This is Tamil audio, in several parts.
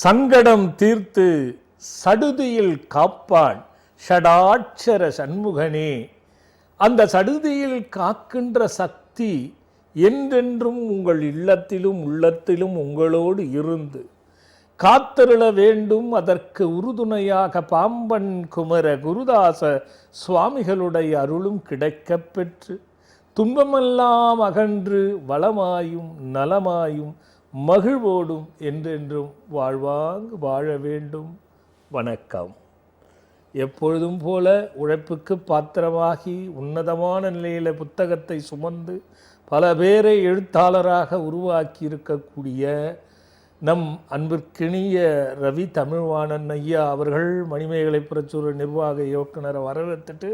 சங்கடம் தீர்த்து சடுதியில் காப்பான் ஷடாட்சர சண்முகனே. அந்த சடுதியில் காக்கின்ற சக்தி என்றென்றும் உங்கள் இல்லத்திலும் உள்ளத்திலும் உங்களோடு இருந்து காத்தருள வேண்டும். அதற்கு உறுதுணையாக பாம்பன் குமர குருதாச சுவாமிகளுடைய அருளும் கிடைக்கப் பெற்று துன்பமெல்லாம் அகன்று வளமாயும் நலமாயும் மகிழ்வோடும் என்றென்றும் வாழ்வாங்கு வாழ வேண்டும். வணக்கம். எப்பொழுதும் போல உழைப்புக்கு பாத்திரமாகி உன்னதமான நிலையில் புத்தகத்தை சுமந்து பல பேரை எழுத்தாளராக உருவாக்கி இருக்கக்கூடிய நம் அன்பிற்கினிய ரவி தமிழ்வாணன் ஐயா அவர்கள் மணிமேகலை பிரச்சுர நிர்வாக இயக்குனரை வரவேற்றுட்டு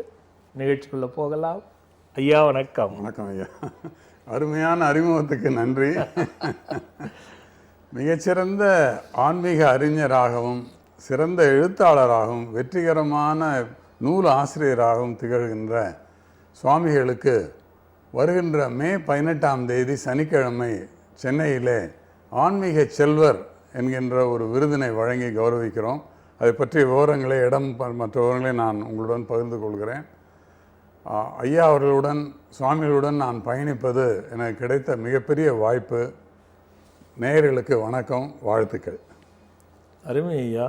நிகழ்ச்சிக்குள்ளே போகலாம். ஐயா வணக்கம். வணக்கம் ஐயா, அருமையான அறிமுகத்துக்கு நன்றி. மிகச்சிறந்த ஆன்மீக அறிஞராகவும் சிறந்த எழுத்தாளராகவும் வெற்றிகரமான நூல் ஆசிரியராகவும் திகழ்கின்ற சுவாமிகளுக்கு வருகின்ற மே 18ஆம் தேதி சனிக்கிழமை சென்னையிலே ஆன்மீக செல்வர் என்கின்ற ஒரு விருதினை வழங்கி கௌரவிக்கிறோம். அதை பற்றிய விவரங்களை மற்ற விவரங்களை நான் உங்களுடன் பகிர்ந்து கொள்கிறேன். ஐயா அவர்களுடன் சுவாமிகளுடன் நான் பயணிப்பது எனக்கு கிடைத்த மிகப்பெரிய வாய்ப்பு. நேயர்களுக்கு வணக்கம், வாழ்த்துக்கள். அருமை ஐயா.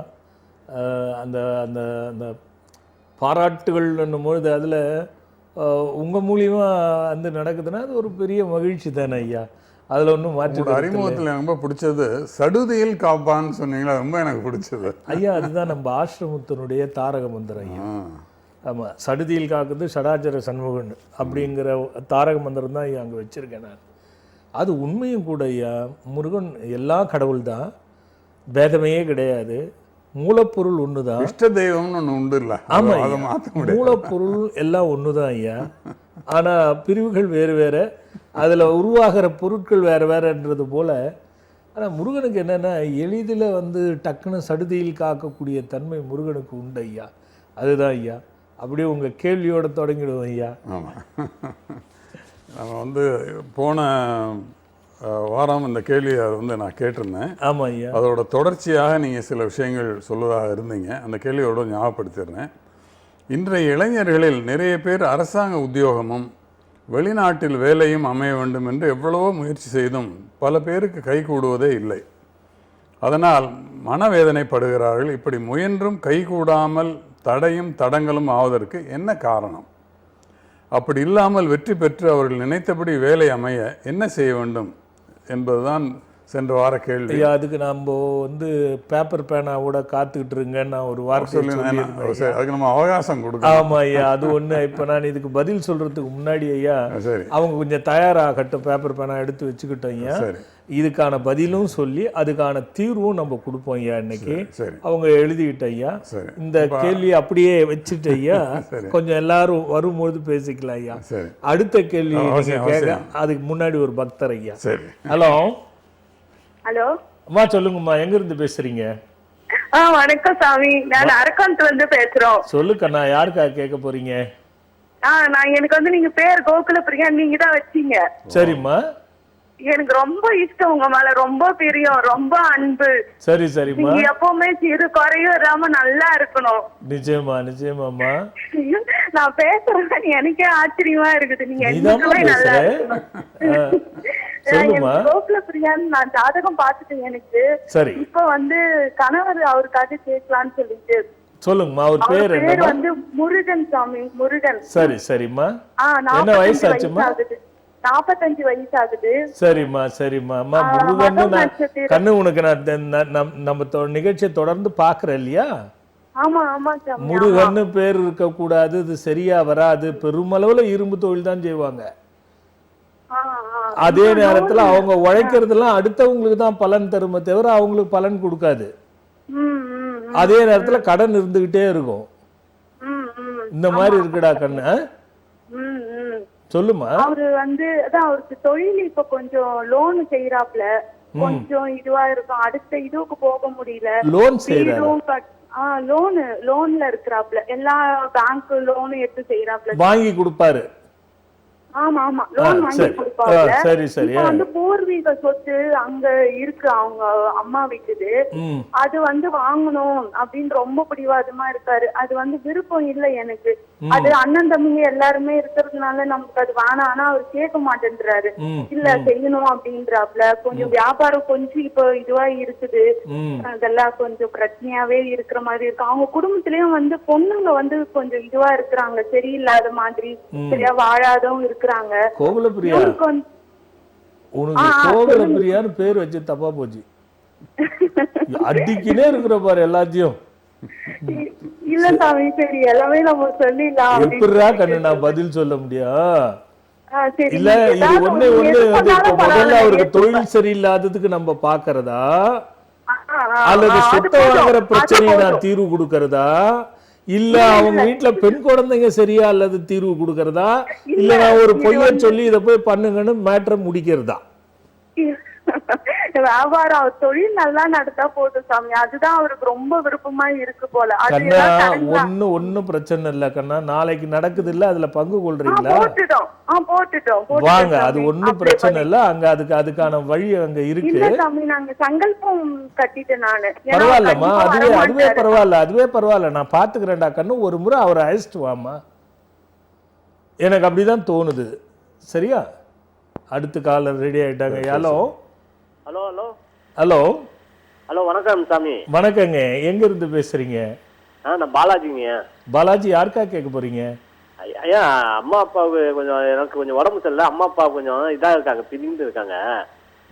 அந்த அந்த அந்த பாராட்டுகள் என்னும்பொழுது அதில் உங்கள் மூலியமாக வந்து நடக்குதுன்னா அது ஒரு பெரிய மகிழ்ச்சி தானே ஐயா. அதில் ஒன்றும் மாற்றி அறிமுகத்தில் எனக்கு ரொம்ப பிடிச்சது சடுதியில் காப்பான்னு சொன்னீங்களா, ரொம்ப எனக்கு பிடிச்சது ஐயா. அதுதான் நம்ம ஆசிரமத்தினுடைய தாரக மந்திரம் ஐயா. ஆமாம், சடுதியில் காக்குது ஷடாச்சர சண்முகன் அப்படிங்கிற தாரக மந்திரம் தான் ஐயா அங்கே வச்சுருக்கேன் நான். அது உண்மையும் கூட ஐயா. முருகன் எல்லா கடவுள் தான், பேதமையே கிடையாது. மூலப்பொருள் ஒன்று தான், இஷ்ட தெய்வம்னு ஒன்று உண்டு இல்லை? ஆமாம், மூலப்பொருள் எல்லாம் ஒன்று தான் ஐயா. ஆனால் பிரிவுகள் வேறு வேறு, அதில் உருவாகிற பொருட்கள் வேறு வேறுன்றது போல். ஆனால் முருகனுக்கு என்னென்னா எளிதில் வந்து டக்குன்னு சடுதியில் காக்கக்கூடிய தன்மை முருகனுக்கு உண்டு ஐயா. அதுதான் ஐயா. அப்படியே உங்கள் கேள்வியோடு தொடங்கிடுவோம் ஐயா. ஆமாம், நம்ம வந்து போன வாரம் இந்த கேள்வியை வந்து நான் கேட்டிருந்தேன். ஆமாம் ஐயா. அதோட தொடர்ச்சியாக நீங்கள் சில விஷயங்கள் சொல்வதாக இருந்தீங்க. அந்த கேள்வியோடு ஞாபகப்படுத்திடுறேன். இன்றைய இளைஞர்களில் நிறைய பேர் அரசாங்க உத்தியோகமும் வெளிநாட்டில் வேலையும் அமைய வேண்டும் என்று எவ்வளவோ முயற்சி செய்தும் பல பேருக்கு கைகூடுவதே இல்லை. அதனால் மனவேதனைப்படுகிறார்கள். இப்படி முயன்றும் கைகூடாமல் தடையும் தடங்களும் ஆவதற்கு என்ன காரணம்? அப்படி இல்லாமல் வெற்றி பெற்று அவர்கள் நினைத்தபடி வேலை அமைய என்ன செய்ய வேண்டும் என்பதுதான் சென்ற வார கேள்வி. ஐயா, அதுக்கு நம்ம வந்து பேப்பர் பேனாவோட காத்துக்கிட்டு இருங்கன்னு நான் ஒரு வார்த்தை அதுக்கு நம்ம அவகாசம் கொடுக்கணும். ஆமாம் ஐயா, அது ஒன்று. இப்போ நான் இதுக்கு பதில் சொல்கிறதுக்கு முன்னாடி ஐயா, சரி, அவங்க கொஞ்சம் தயாராகட்டும், பேப்பர் பேனா எடுத்து வச்சுக்கிட்டோம் ஐயா. இதுக்கான பதிலும் சொல்லி அதுக்கான தீர்வும் நம்ம கொடுப்போம் ஐயா. இன்னைக்கு அவங்க எழுதிக்கிட்ட ஐயா. இந்த கேள்வி அப்படியே வச்சுட்டு ஐயா, கொஞ்சம் எல்லாரும் வரும்போது பேசிக்கலாம் ஐயா. அடுத்த கேள்வி கேட்க அதுக்கு முன்னாடி ஒரு பக்தர் ஐயா. ஹலோ. ஹலோ அம்மா, சொல்லுங்கம்மா, எங்க இருந்து பேசுறீங்க? வணக்கம் சாமி, நான் அரக்கோணத்துல இருந்து பேசுறோம். சொல்லுக்கண்ணா, யாருக்கா கேட்க போறீங்க? நான் எனக்கு வந்து நீங்க பேர் கோகுல பிரியா, நீங்க தான் வச்சீங்க. சரிம்மா. எனக்கு ரொம்ப இஷ்டம், உங்க மேல ரொம்ப பிரியம், ரொம்ப அன்பு. சரி சரிம்மா. நீங்க எப்பவுமே சிறு குறையும் இல்லாம நல்லா இருக்கணும். நிச்சயமா நிச்சயமாம்மா. நான் பேசுறேன், எனக்கே ஆச்சரியமா இருக்குது. நீங்க என்னைக்குமே நல்லா இருக்கணும். கோகுல பிரியான்னு நான் ஜாதகம் பார்த்துட்டேன் எனக்கு. சரி. இப்ப வந்து கணவர் அவருக்காக கேட்கலான்னு சொல்லிட்டு. சொல்லுங்கம்மா, அவர் பேர் என்ன? வந்து முருகன் சாமி, முருகன். சரி சரிம்மா. என்ன வயசு ஆச்சுமா? 45 வயசு ஆகுது. சரிம்மா சரிம்மா. அம்மா, முருகன் கண்ணு உனக்கு நான் நம்ம நிகழ்ச்சியை தொடர்ந்து பாக்குறேன் இல்லையா? ஆமா ஆமா சாமி. முருகன் பேர் இருக்க கூடாது, இது சரியா வராது. பெருமளவுல இரும்பு தொழில் தான் செய்வாங்க. அதே நேரத்துல அவங்க உழைக்கிறதுலாம் அடுத்தவங்களுக்கு தான் பலன் தருமே தவிர அவங்களுக்கு பலன் கொடுக்காது. அதே நேரத்துல கடன் இருந்துகிட்டே இருக்கும். இந்த மாதிரி இருக்குடா கண்ணு. சொல்லுமா. அவரு வந்து அதான் அவருக்கு தொழில் இப்ப கொஞ்சம் லோன் செய்யறாப்ல, கொஞ்சம் இதுவா இருக்கும். அடுத்த இதுக்கு போக முடியல. லோன் செய்யறாரு. லோன்ல இருக்கிறாப்ல, எல்லா பேங்க் லோனும் எடுத்து செய்யறாப்ல. வாங்கி கொடுப்பாரு. ஆமா ஆமா லோன் வாங்கி சரி கொடுப்பாங்க. சரி சரி இப்ப வந்து பூர்வீக சொத்து அங்க இருக்கு அவங்க அம்மா வீட்டுது, அது வந்து வாங்கணும் அப்படின்னு ரொம்ப பிடிவாதமா இருக்காரு. அது வந்து விருப்பம் இல்லை எனக்கு. அது அண்ணன் தம்பிங்க எல்லாருமே இருக்கிறதுனால நமக்கு அது வேணாம். ஆனா அவர் கேட்க மாட்டேன்றாரு. இல்ல செய்யணும் அப்படின்றாப்ல. கொஞ்சம் வியாபாரம் கொஞ்சம் இப்ப இதுவா இருக்குது, அதெல்லாம் கொஞ்சம் பிரச்சனையாவே இருக்கிற மாதிரி இருக்கு. அவங்க குடும்பத்திலயும் வந்து பொண்ணுங்க வந்து கொஞ்சம் இதுவா இருக்கிறாங்க, சரியில்லாத மாதிரி, சரியா வாழாதவும் இருக்கிறாங்க. கோகுலப்பிரியா, உனக்கு கோகுலப்பிரியான்னு பேர் வச்சு தப்பா போச்சு. அடிக்கினே இருக்கிற பாரு எல்லாத்தையும். இல்ல சாமி, சரி எல்லாமே நம்ம சொல்லிடலாம். எப்படிரா கண்ணு நான் பதில் சொல்ல முடியும்? இல்ல இது ஒண்ணு முதல்ல அவருக்கு தொழில் சரியில்லாததுக்கு நம்ம பாக்குறதா, அல்லது சொத்தை வாங்குற பிரச்சனையை நான் தீர்வு கொடுக்கறதா, இல்ல அவங்க வீட்டுல பெண் குழந்தைங்க சரியா அல்லது தீர்வு கொடுக்கறதா, இல்ல நான் ஒரு பொய்ய சொல்லி இதை போய் பண்ணுங்கன்னு மேட்டரை முடிக்கிறதா? வியாபாரம் தொழில் நல்லா நடத்தா போதும் சாமி, அதுதான் அவருக்கு ரொம்ப விருப்பமா இருக்கு போல. கண்ணா ஒண்ணும் பிரச்சனை இல்ல கண்ணா, நாளைக்கு நடக்குது இல்ல, அதுல பங்கு கொள்றீங்களா? போட்டுட்டோம் வாங்க, அது ஒண்ணும் பிரச்சனை இல்ல. அங்க அதுக்கான வழி அங்க இருக்கு. இல்ல சாமி, நாங்க சங்கல்பம் கட்டிட்டேன் நானு. பரவாயில்லம்மா, அதுவே பரவாயில்ல, நான் பாத்துக்கிறேன்டா கண்ணு. ஒரு முறை அவரை அழைச்சிட்டு வாமா, எனக்கு அப்படிதான் தோணுது. சரியா? அடுத்த காலர் ரெடி ஆயிட்டாங்க. Hello hello hello hello hello, வணக்கம் சாமி. வணக்கங்க, எங்க இருந்து பேசுறீங்க? நான் பாலாஜிங்க. பாலாஜி, யாருக்கா கேட்க போறீங்க? ஐயா, அம்மா அப்பாவுக்கு கொஞ்சம், எனக்கு கொஞ்சம் உடம்பு சரியில்லை. அம்மா அப்பா கொஞ்சம் இதா இருக்காங்க, பிரிந்து இருக்காங்க.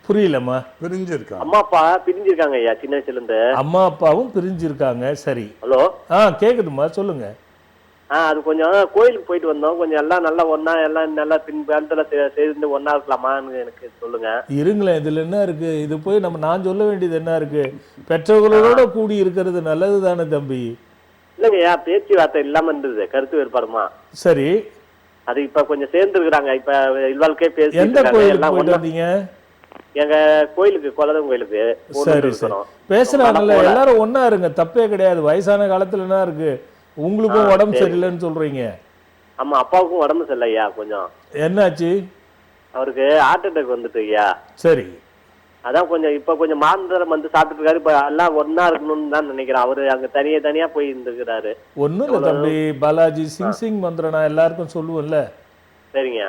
புரியலம்மா. பிரிஞ்சிருக்காங்க, அம்மா அப்பா பிரிஞ்சிருக்காங்க ஐயா, சின்ன வயசுல இருந்து. அம்மா அப்பாவும் பிரிஞ்சிருக்காங்க. சரி. ஹலோ. கேக்குதுமா, சொல்லுங்க. அது கொஞ்சம் கோயிலுக்கு போயிட்டு வந்தோம், கொஞ்சம் எல்லாம் நல்லா ஒன்னா, எல்லாம் நல்லா பின்பாலத்துல சேர்ந்து ஒன்னா இருக்கலாமான்னு எனக்கு சொல்லுங்க. இருங்களேன், இதுல என்ன இருக்கு? இது போய் நான் சொல்ல வேண்டியது என்ன இருக்கு? பெற்றோர்களோட கூடி இருக்கிறது நல்லது தானே தம்பி? இல்லைங்கய்யா, பேச்சுவார்த்தை இல்லாம இருந்தது, கருத்து வேறுபாடுமா. சரி, அது இப்ப கொஞ்சம் சேர்ந்து இருக்கிறாங்க. இப்ப இல்வாழ்க்கே பேசி. எந்த கோயிலுக்கு போயிட்டு வந்தீங்க? எங்க கோயிலுக்கு, குலதெய்வம் கோயிலுக்கு. சரி சரி, பேசுறாங்கல்ல, எல்லாரும் ஒன்னா இருங்க, தப்பே கிடையாது. வயசான காலத்துல என்ன இருக்கு? உங்களுக்கும் உடம்பு சரியில்லைன்னு சொல்றீங்க. ஆமா, அப்பாவுக்கும் உடம்பு சரியில்லையா. கொஞ்சம் என்னாச்சு? அவருக்கு ஹார்ட் அட்டாக் வந்துட்டு ஐயா. சரி, அதான் கொஞ்சம் இப்ப கொஞ்சம் மாந்திரம் வந்து சாப்பிட்டு இருக்காரு. இப்ப எல்லாம் ஒன்னா இருக்கணும்னு தான் நினைக்கிறேன். அவரு அங்க தனியா போய் இருந்துக்கிறாரு. ஒண்ணும் இல்ல தம்பி பாலாஜி, சிங் மந்திரம் நான் எல்லாருக்கும் சொல்லுவேன்ல. சரிங்க.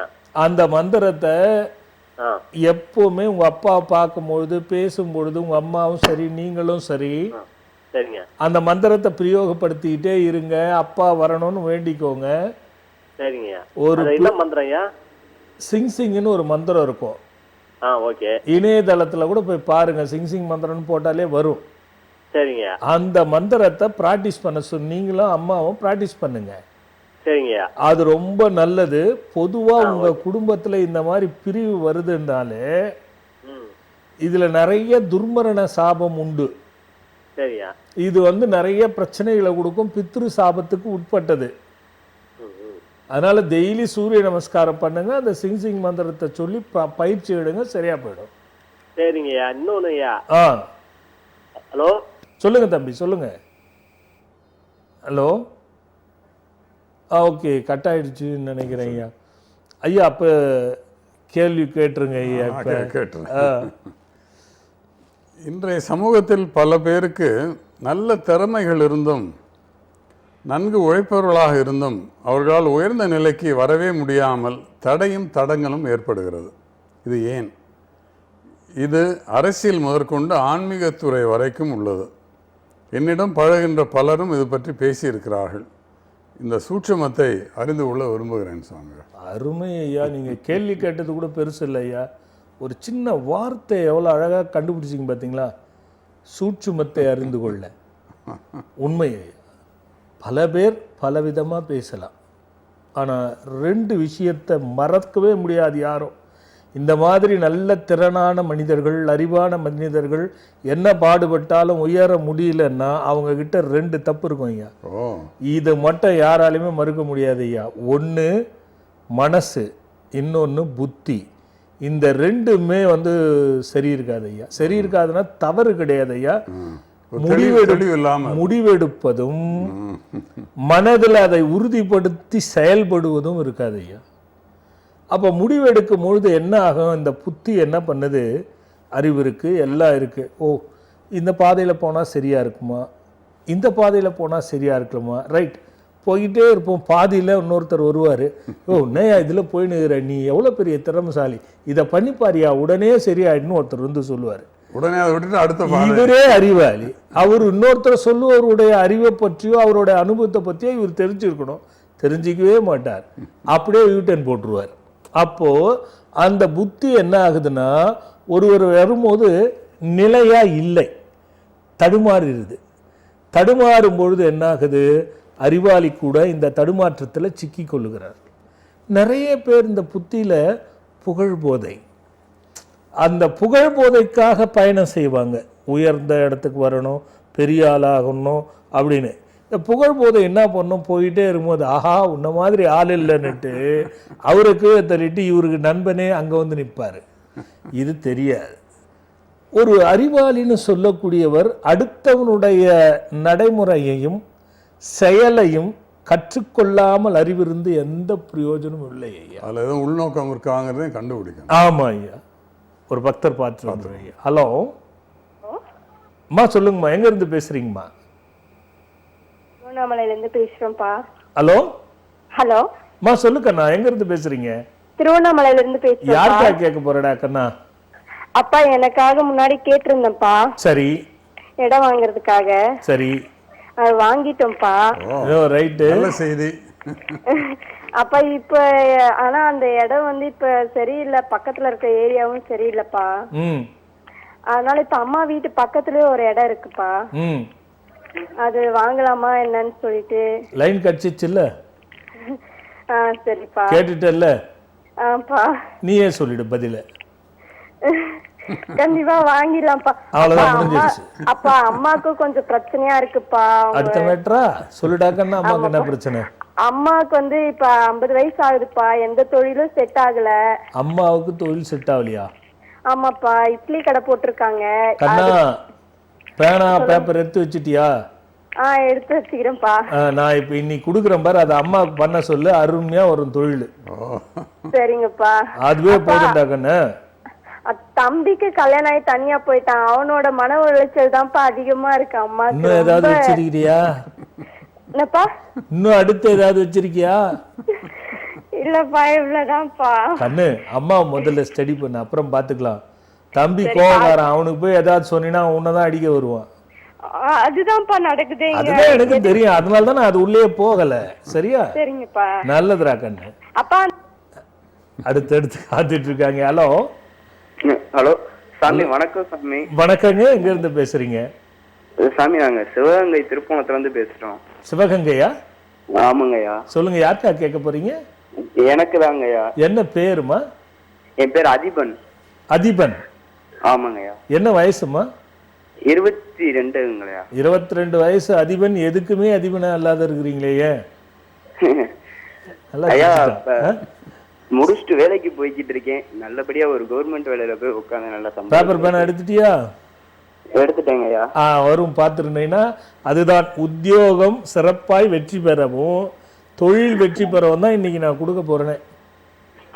அந்த மந்திரத்தை எப்பவுமே உங்க அப்பா பார்க்கும்பொழுது, பேசும்பொழுது, உங்க அம்மாவும் சரி நீங்களும் சரி, சரிங்க, அந்த மந்திரத்தை பிரயோகப்படுத்திக்கிட்டே இருங்க. அப்பா வரணும்னு வேண்டிக்கோங்க. சரிங்க. ஒரு என்ன மந்திரம் ஐயா? சிங்னு ஒரு மந்திரம் இருக்கும். ஓகே. இணையதளத்துல கூட போய் பாருங்க, சிங் மந்திரம்னு போட்டாலே வரும். சரிங்க. அந்த மந்திரத்தை பிராக்டிஸ் பண்ண நீங்களும் அம்மாவும் பிராக்டிஸ் பண்ணுங்க. சரிங்க. அது ரொம்ப நல்லது. பொதுவா உங்க குடும்பத்துல இந்த மாதிரி பிரிவு வருதுன்னாலே இதுல நிறைய துர்மரண சாபம் உண்டு. சரியா? இது நிறைய பிரச்சனைகளை கொடுக்கும், பித்ரு சாபத்துக்கு உட்பட்டது. அதனால டெய்லி சூரிய நமஸ்காரம் பண்ணுங்க, அந்த சிங் மந்திரத்தை சொல்லி பயிற்சி எடுங்க, சரியா போயிடும். சரிங்கய்யா. இன்னொன்னு ஐயா. ஹலோ, சொல்லுங்க தம்பி, சொல்லுங்க. ஹலோ. ஓகே, கட் ஆயிடுச்சுன்னு நினைக்கிறேன் ஐயா. ஐயா, அப்ப கேள்வி கேட்டுருங்க ஐயா. கேட்டுருங்க. இன்றைய சமூகத்தில் பல பேருக்கு நல்ல திறமைகள் இருந்தும், நன்கு உழைப்பவர்களாக இருந்தும், அவர்களால் உயர்ந்த நிலைக்கு வரவே முடியாமல் தடையும் தடங்களும் ஏற்படுகிறது. இது ஏன்? இது அரசியல் முதற்கொண்டு ஆன்மீகத்துறை வரைக்கும் உள்ளது. என்னிடம் பழகின்ற பலரும் இது பற்றி பேசியிருக்கிறார்கள். இந்த சூட்சுமத்தை அறிந்து கொள்ள விரும்புகிறேன் சுவாமி. அருமை ஐயா, நீங்கள் கேள்வி கேட்டது கூட பெருசு இல்லை ஐயா. ஒரு சின்ன வார்த்தை எவ்வளோ அழகாக கண்டுபிடிச்சிங்க பார்த்தீங்களா? சூட்சுமத்தை அறிந்து கொள்ள. உண்மை ஐயா, பல பேர் பலவிதமாக பேசலாம், ஆனால் 2 விஷயத்தை மறக்கவே முடியாது யாரும். இந்த மாதிரி நல்ல திறனான மனிதர்கள், அறிவான மனிதர்கள் என்ன பாடுபட்டாலும் உயர முடியலன்னா அவங்க கிட்ட 2 தப்பு இருக்கும் ஐயா. இது மட்டும் யாராலையுமே மறுக்க முடியாது ஐயா. ஒன்று மனசு, இன்னொன்று புத்தி. இந்த 2மே சரி இருக்காது ஐயா. சரி இருக்காதுன்னா தவறு கிடையாது ஐயா. முடிவெடுப்பதும் மனதில் அதை உறுதிப்படுத்தி செயல்படுவதும் இருக்காது ஐயா. அப்போ முடிவு எடுக்கும் பொழுது என்ன ஆகும், இந்த புத்தி என்ன பண்ணுது, அறிவு இருக்குது, எல்லாம் இருக்குது. ஓ இந்த பாதையில் போனால் சரியாக இருக்குமா, இந்த பாதையில் போனால் சரியாக இருக்குமா, ரைட் போய்கிட்டே இருப்போம். பாதியில் இன்னொருத்தர் வருவார், ஓ என்னையா இதில் போயினுக்கிற, நீ எவ்வளோ பெரிய திறமைசாலி, இதை பண்ணிப்பாரியா உடனே சரியாயிடுன்னு ஒருத்தர் வந்து சொல்லுவார். உடனே அதை விட்டுட்டு அடுத்த இவரே அறிவாளி, அவர் இன்னொருத்தர் சொல்லுவருடைய அறிவை பற்றியோ அவருடைய அனுபவத்தை பற்றியோ இவர் தெரிஞ்சிருக்கணும், தெரிஞ்சிக்கவே மாட்டார், அப்படியே யூட்டன் போட்டுருவார். அப்போது அந்த புத்தி என்ன ஆகுதுன்னா, ஒருவர் வரும்போது நிலையாக இல்லை, தடுமாறுகிறது. தடுமாறும் பொழுது என்ன ஆகுது, அறிவாளி கூட இந்த தடுமாற்றத்தில் சிக்கி கொள்ளுகிறார். நிறைய பேர் இந்த புத்தியில் புகழ் போதை, அந்த புகழ் போதைக்காக பயணம் செய்வாங்க, உயர்ந்த இடத்துக்கு வரணும், பெரிய ஆளாகணும் அப்படின்னு. இந்த புகழ் போதை என்ன பண்ணணும், போயிட்டே இருக்கும்போது ஆஹா உன்ன மாதிரி ஆள் இல்லைன்னுட்டு அவருக்கு தள்ளிட்டு இவருக்கு நண்பனே அங்கே வந்து நிற்பார். இது தெரியாது. ஒரு அறிவாளின்னு சொல்லக்கூடியவர் அடுத்தவனுடைய நடைமுறையையும் செயலையும் கற்றுக்கொள்ளாமல் அறிவிருந்து எந்த பிரயோஜனமும் இல்லை ஐயா. அதில் எதுவும் உள்நோக்கம் இருக்காங்கிறதையும் கண்டுபிடிக்கணும். ஆமாம் ஐயா. ஒரு பக்தர் பார்த்து ஐயா. ஹலோ அம்மா சொல்லுங்கம்மா, எங்க இருந்து பேசுறீங்கம்மா? திருவண்ணாமலையிலேருந்து பேசுறோம்ப்பா. ஹலோ ஹலோ அம்மா சொல்லு கண்ணா, எங்க இருந்து பேசுறீங்க? திருவண்ணாமலையிலேருந்து பேசுறோம். யாருக்கா கேட்க போறடா கண்ணா? அப்பா எனக்காக முன்னாடி கேட்டிருந்தேன்ப்பா, சரி இடம் வாங்குறதுக்காக. சரி அது வாங்கிட்டோம்ப்பா. ரைட்டு, நல்ல செய்தி. அப்பா இப்ப ஆனா அந்த இடம் வந்து இப்ப சரியில்லை, பக்கத்துல இருக்க ஏரியாவும் சரியில்லைப்பா. அதனால இப்ப அம்மா வீட்டு பக்கத்துலயே ஒரு இடம் இருக்குப்பா, அது வாங்கலாமா என்னன்னு சொல்லிட்டு. லைன் கட்சிச்சுல்ல? சரிப்பா கேட்டுட்டல்ல? ஆப்பா நீயே சொல்லிடு பதில. கண்டிப்பா வாங்கிடலாம்ப்பா. அவ்வளவுதான் முடிஞ்சிருச்சு. அப்பா அம்மாக்கு கொஞ்சம் பிரச்சனையா இருக்குப்பா. அடுத்த மேட்டரா சொல்லிட்டாக்கன்னா அம்மாக்கு என்ன பிரச்சனை? அம்மாவுக்கு வந்து இப்ப 50 வயசு ஆகுதுப்பா, எந்த தொழிலும் செட் ஆகல. அம்மாவுக்கு தொழில் செட் ஆகலையா? ஆமாப்பா, இட்லி கடை போட்டிருக்காங்க. கண்ணா பேனா பேப்பர் எடுத்து வச்சிட்டியா? எடுத்து வச்சுக்கிறேன்ப்பா. நான் இப்ப இன்னைக்கு கொடுக்குறேன் பாரு, அதை அம்மாவுக்கு பண்ண சொல்லு, அருமையா வரும் தொழில். சரிங்கப்பா. அதுவே போதும்டா கண்ணு. தம்பிக்கு கல்யாணம் ஆகி தனியா போயிட்டான், அவனோட மன உளைச்சல் தான்ப்பா அதிகமா இருக்கு. அம்மா இன்னும் ஏதாவது வச்சிருக்கிறியா? என்னப்பா இன்னும் அடுத்து ஏதாவது வச்சிருக்கியா? இல்லப்பா இவ்வளவுதான்ப்பா. கண்ணு அம்மா முதல்ல ஸ்டடி பண்ணு, அப்புறம் பாத்துக்கலாம். தம்பி கோவக்காரன், அவனுக்கு போய் ஏதாவது சொன்னா உன்னதான் அடிக்க வருவான். அதுதான்ப்பா நடக்குது. அதுதான் எனக்கு தெரியும், அதனால தான் அது உள்ளே போகல. சரியா? சரிங்கப்பா. நல்லதுரா கண்ணு. அப்பா அடுத்து காத்துட்டு இருக்காங்க. ஹலோ ஹலோ சாமி, வணக்கம் சாமி. வணக்கங்க, எங்க இருந்து பேசுறீங்க? சாமி நாங்க சிவகங்கை திருப்போணத்துல இருந்து பேசுறோம். சிவகங்கையா? ஆமாங்கய்யா. சொல்லுங்க, யாருக்கா கேட்க போறீங்க? எனக்கு தாங்கய்யா. என்ன பேருமா? என் பேர் அதிபன். அதிபன்? ஆமாங்கய்யா. என்ன வயசுமா? 22ங்கய்யா. 22 வயசு அதிபன். எதுக்குமே அதிபனா இல்லாத இருக்கிறீங்களே? முடிச்சுட்டு வேலைக்கு போய்கிட்டு இருக்கேன். நல்லபடியா ஒரு கவர்மெண்ட் வேலையில போய் உட்காந்து நல்லா சம்பளம். பேப்பர் பேனா எடுத்துட்டியா? எடுத்துட்டேங்கய்யா. வரும் பார்த்துருந்தீங்கன்னா, அதுதான் உத்தியோகம் சிறப்பாய் வெற்றி பெறவும் தொழில் வெற்றி பெறவும் தான் இன்னைக்கு நான் கொடுக்க போறேன்.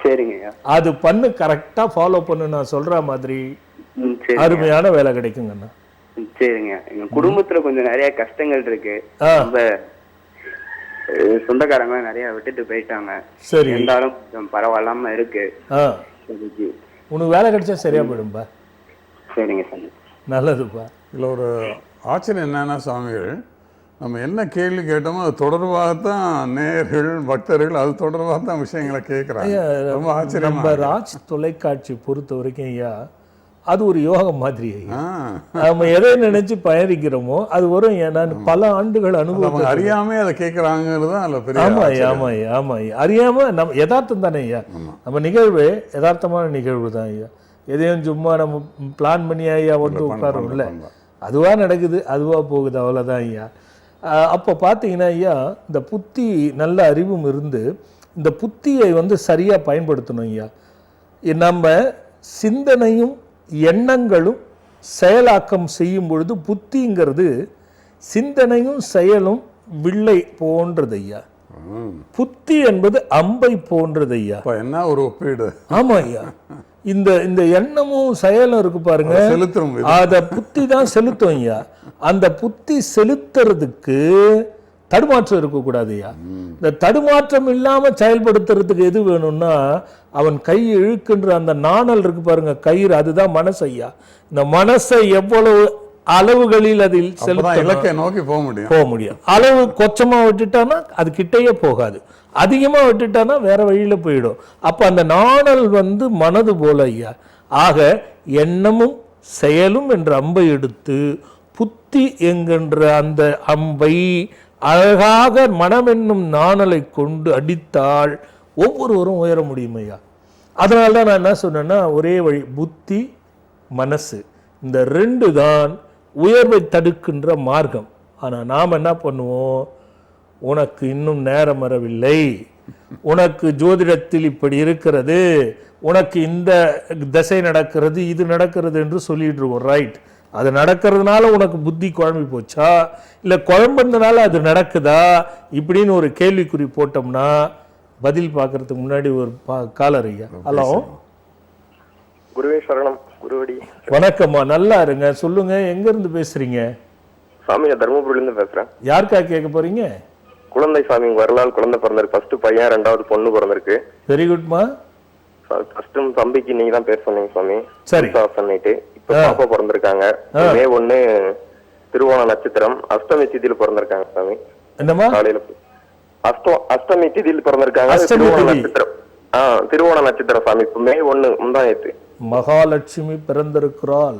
சரிங்கய்யா. அது பண்ணு, கரெக்டா ஃபாலோ பண்ணு, நான் சொல்ற மாதிரி அருமையான வேலை கிடைக்குங்கண்ணா. சரிங்க. எங்க குடும்பத்துல கொஞ்சம் நிறைய கஷ்டங்கள் இருக்கு. ரொம்ப சொந்தக்காரங்க நிறைய விட்டுட்டு போயிட்டாங்க. சரி, இருந்தாலும் கொஞ்சம் பரவாயில்லாம இருக்கு. உனக்கு வேலை கிடைச்சா சரியா போயிடும்பா. சரிங்க சாமி. நல்லதுப்பா. இதில் ஒரு ஆச்சரியம் என்னன்னா சுவாமிகள், நம்ம என்ன கேள்வி கேட்டோமோ அது தொடர்பாகத்தான் நேயர்கள் பக்தர்கள் அது தொடர்பாக தான் விஷயங்களை கேட்குறாங்க. ரொம்ப ஆச்சரியம். நம்ம ராஜ் தொலைக்காட்சி பொறுத்த வரைக்கும் ஐயா, அது ஒரு யோகம் மாதிரி ஐயா. நம்ம எதை நினைச்சு பயணிக்கிறோமோ அது வரும். ஏன்னா பல ஆண்டுகள் அனுபவம் அறியாம அதை கேட்கறாங்கிறது தான் அதில் பெரிய. ஆமா ஐயா, ஆமா ஐயா, ஆமா ஐயா. அறியாம நம்ம யதார்த்தம் தானே ஐயா. நம்ம நிகழ்வு யதார்த்தமான நிகழ்வு தான் ஐயா. எதையும் சும்மா நம்ம பிளான் பண்ணி ஐயா வந்து உட்காரோம் இல்லை, அதுவா நடக்குது, அதுவா போகுது, அவ்வளோதான் ஐயா. அப்போ பார்த்தீங்கன்னா ஐயா, இந்த புத்தி நல்ல அறிவும் இருந்து இந்த புத்தியை வந்து சரியாக பயன்படுத்தணும் ஐயா. நம்ம சிந்தனையும் எண்ணங்களும் செயலாக்கம் செய்யும் பொழுது புத்திங்கிறது சிந்தனையும் செயலும் வில்லை போன்றது ஐயா. புத்தி என்பது அம்பை போன்றது ஐயா. என்ன ஒரு ஒப்பீடு. ஆமா ஐயா. இந்த இந்த எண்ணமும் செயலும் இருக்கு பாருங்க, செலுத்தும் அத புத்தி தான் செலுத்தும் ஐயா. அந்த புத்தி செலுத்துறதுக்கு தடுமாற்றம் இருக்கக்கூடாது ஐயா. இந்த தடுமாற்றம் இல்லாம செயல்படுத்துறதுக்கு எது வேணும்னா, அவன் கை இழுக்கின்ற அந்த நாணல் இருக்கு பாருங்க, கயிறு, அதுதான் மனசு ஐயா. இந்த மனசை எவ்வளவு அளவுகளில் அதில் இலக்கை நோக்கி போக முடியும். அளவு கொச்சமா விட்டுட்டானா அது கிட்டையே போகாது, அதிகமா விட்டுட்டானா வேற வழியில போயிடும். அப்ப அந்த நாணல் மனது போல ஐயா. ஆக எண்ணமும் செயலும் என்ற அம்பை எடுத்து புத்தி என்கின்ற அந்த அம்பை அழகாக மனம் என்னும் நாணலை கொண்டு அடித்தால் ஒவ்வொருவரும் உயர முடியும் ஐயா. அதனால தான் நான் என்ன சொன்னேன்னா, ஒரே வழி புத்தி மனசு, இந்த ரெண்டு தான் உயர்வை தடுக்கின்ற மார்க்கம். ஆனா நாம் என்ன பண்ணுவோம், உனக்கு இன்னும் நேரம் வரவில்லை, உனக்கு ஜோதிடத்தில் இப்படி இருக்கிறது, உனக்கு இந்த தசை நடக்கிறது, இது நடக்கிறது என்று சொல்லிட்டு இருக்கோம். ரைட், அது நடக்கிறதுனால உனக்கு புத்தி குழம்பி போச்சா, இல்ல குழம்புனால அது நடக்குதா, இப்படின்னு ஒரு கேள்விக்குறி போட்டோம்னா பதில் பார்க்கறதுக்கு முன்னாடி ஒரு காலர் ஐயா. ஹலோ, குருவே சரணம். குருவடி வணக்கம்மா, நல்லா இருங்க, சொல்லுங்க, எங்க இருந்து பேசுறீங்க? சாமி, தர்மபுரியில இருந்து பேசுறேன். யாருக்கா கேட்க போறீங்க? குழந்தை சாமி, வரலால் குழந்தை பிறந்திருக்கு. ஃபர்ஸ்ட் பையன், ரெண்டாவது பொண்ணு பிறந்திருக்கு. வெரி குட்மா. ஃபர்ஸ்ட் தம்பிக்கு நீங்க தான் பேர் சொன்னீங்க சாமி. சரி. பண்ணிட்டு இப்ப பாப்பா பிறந்திருக்காங்க. மே 1 திருவோண நட்சத்திரம், அஷ்டமி திதியில பிறந்திருக்காங்க சாமி. என்னமா? காலையில அஷ்டமி திதியில பிறந்திருக்காங்க. திருவோண நட்சத்திரம். திருவோண நட்சத்திரம் சாமி. இப்ப மே 1 முந்தாயத்து மகாலட்சுமி பிறந்திருக்கிறாள்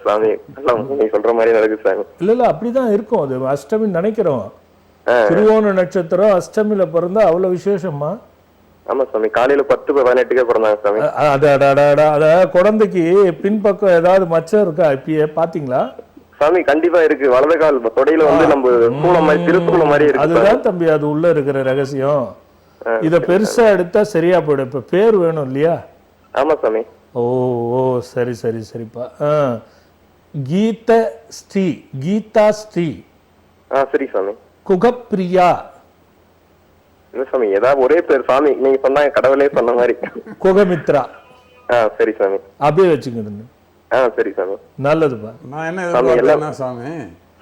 சாமி. நீ சொல்ற மாதிரி நடக்குது சாமி. இல்ல அப்படிதான் இருக்கும், அது அஷ்டமி நினைக்கிறோம். திருவோண நட்சத்திரம் அஷ்டமியில பிறந்தா அவ்வளவு விசேஷமா? ஆமா சாமி, காலையில 10:18 பிறந்தாங்க சாமி. அத குழந்தைக்கு பின்பக்கம் ஏதாவது மச்சம் இருக்கா இப்பயே பாத்தீங்களா சாமி? கண்டிப்பா இருக்கு. வலது கால் தொடையில நம்ம சூளம் மாதிரி, திருப்பூல மாதிரி இருக்கு. அதுதான் தம்பி, அது உள்ள இருக்கிற ரகசியம். இத பெருசா எடுத்தா சரியா போயிடும். இப்ப பேர் வேணும் இல்லையா? ஆமா சாமி. ஓ ஓ, சரி சரி சரிப்பா. கீதா ஸ்ரீ. சரி சாமி. குகப்பிரியா. இல்ல சாமி, ஏதாவது ஒரே பேர் சாமி. நீங்க சொன்னாங்க, கடவுளே சொன்ன மாதிரி. குகமித்ரா. சரி சாமி, அப்படியே வச்சுக்கிடுங்க. சரி சாமி, நல்லதுப்பா. நான் என்ன எதிர்பார்த்தேன்னா சாமி,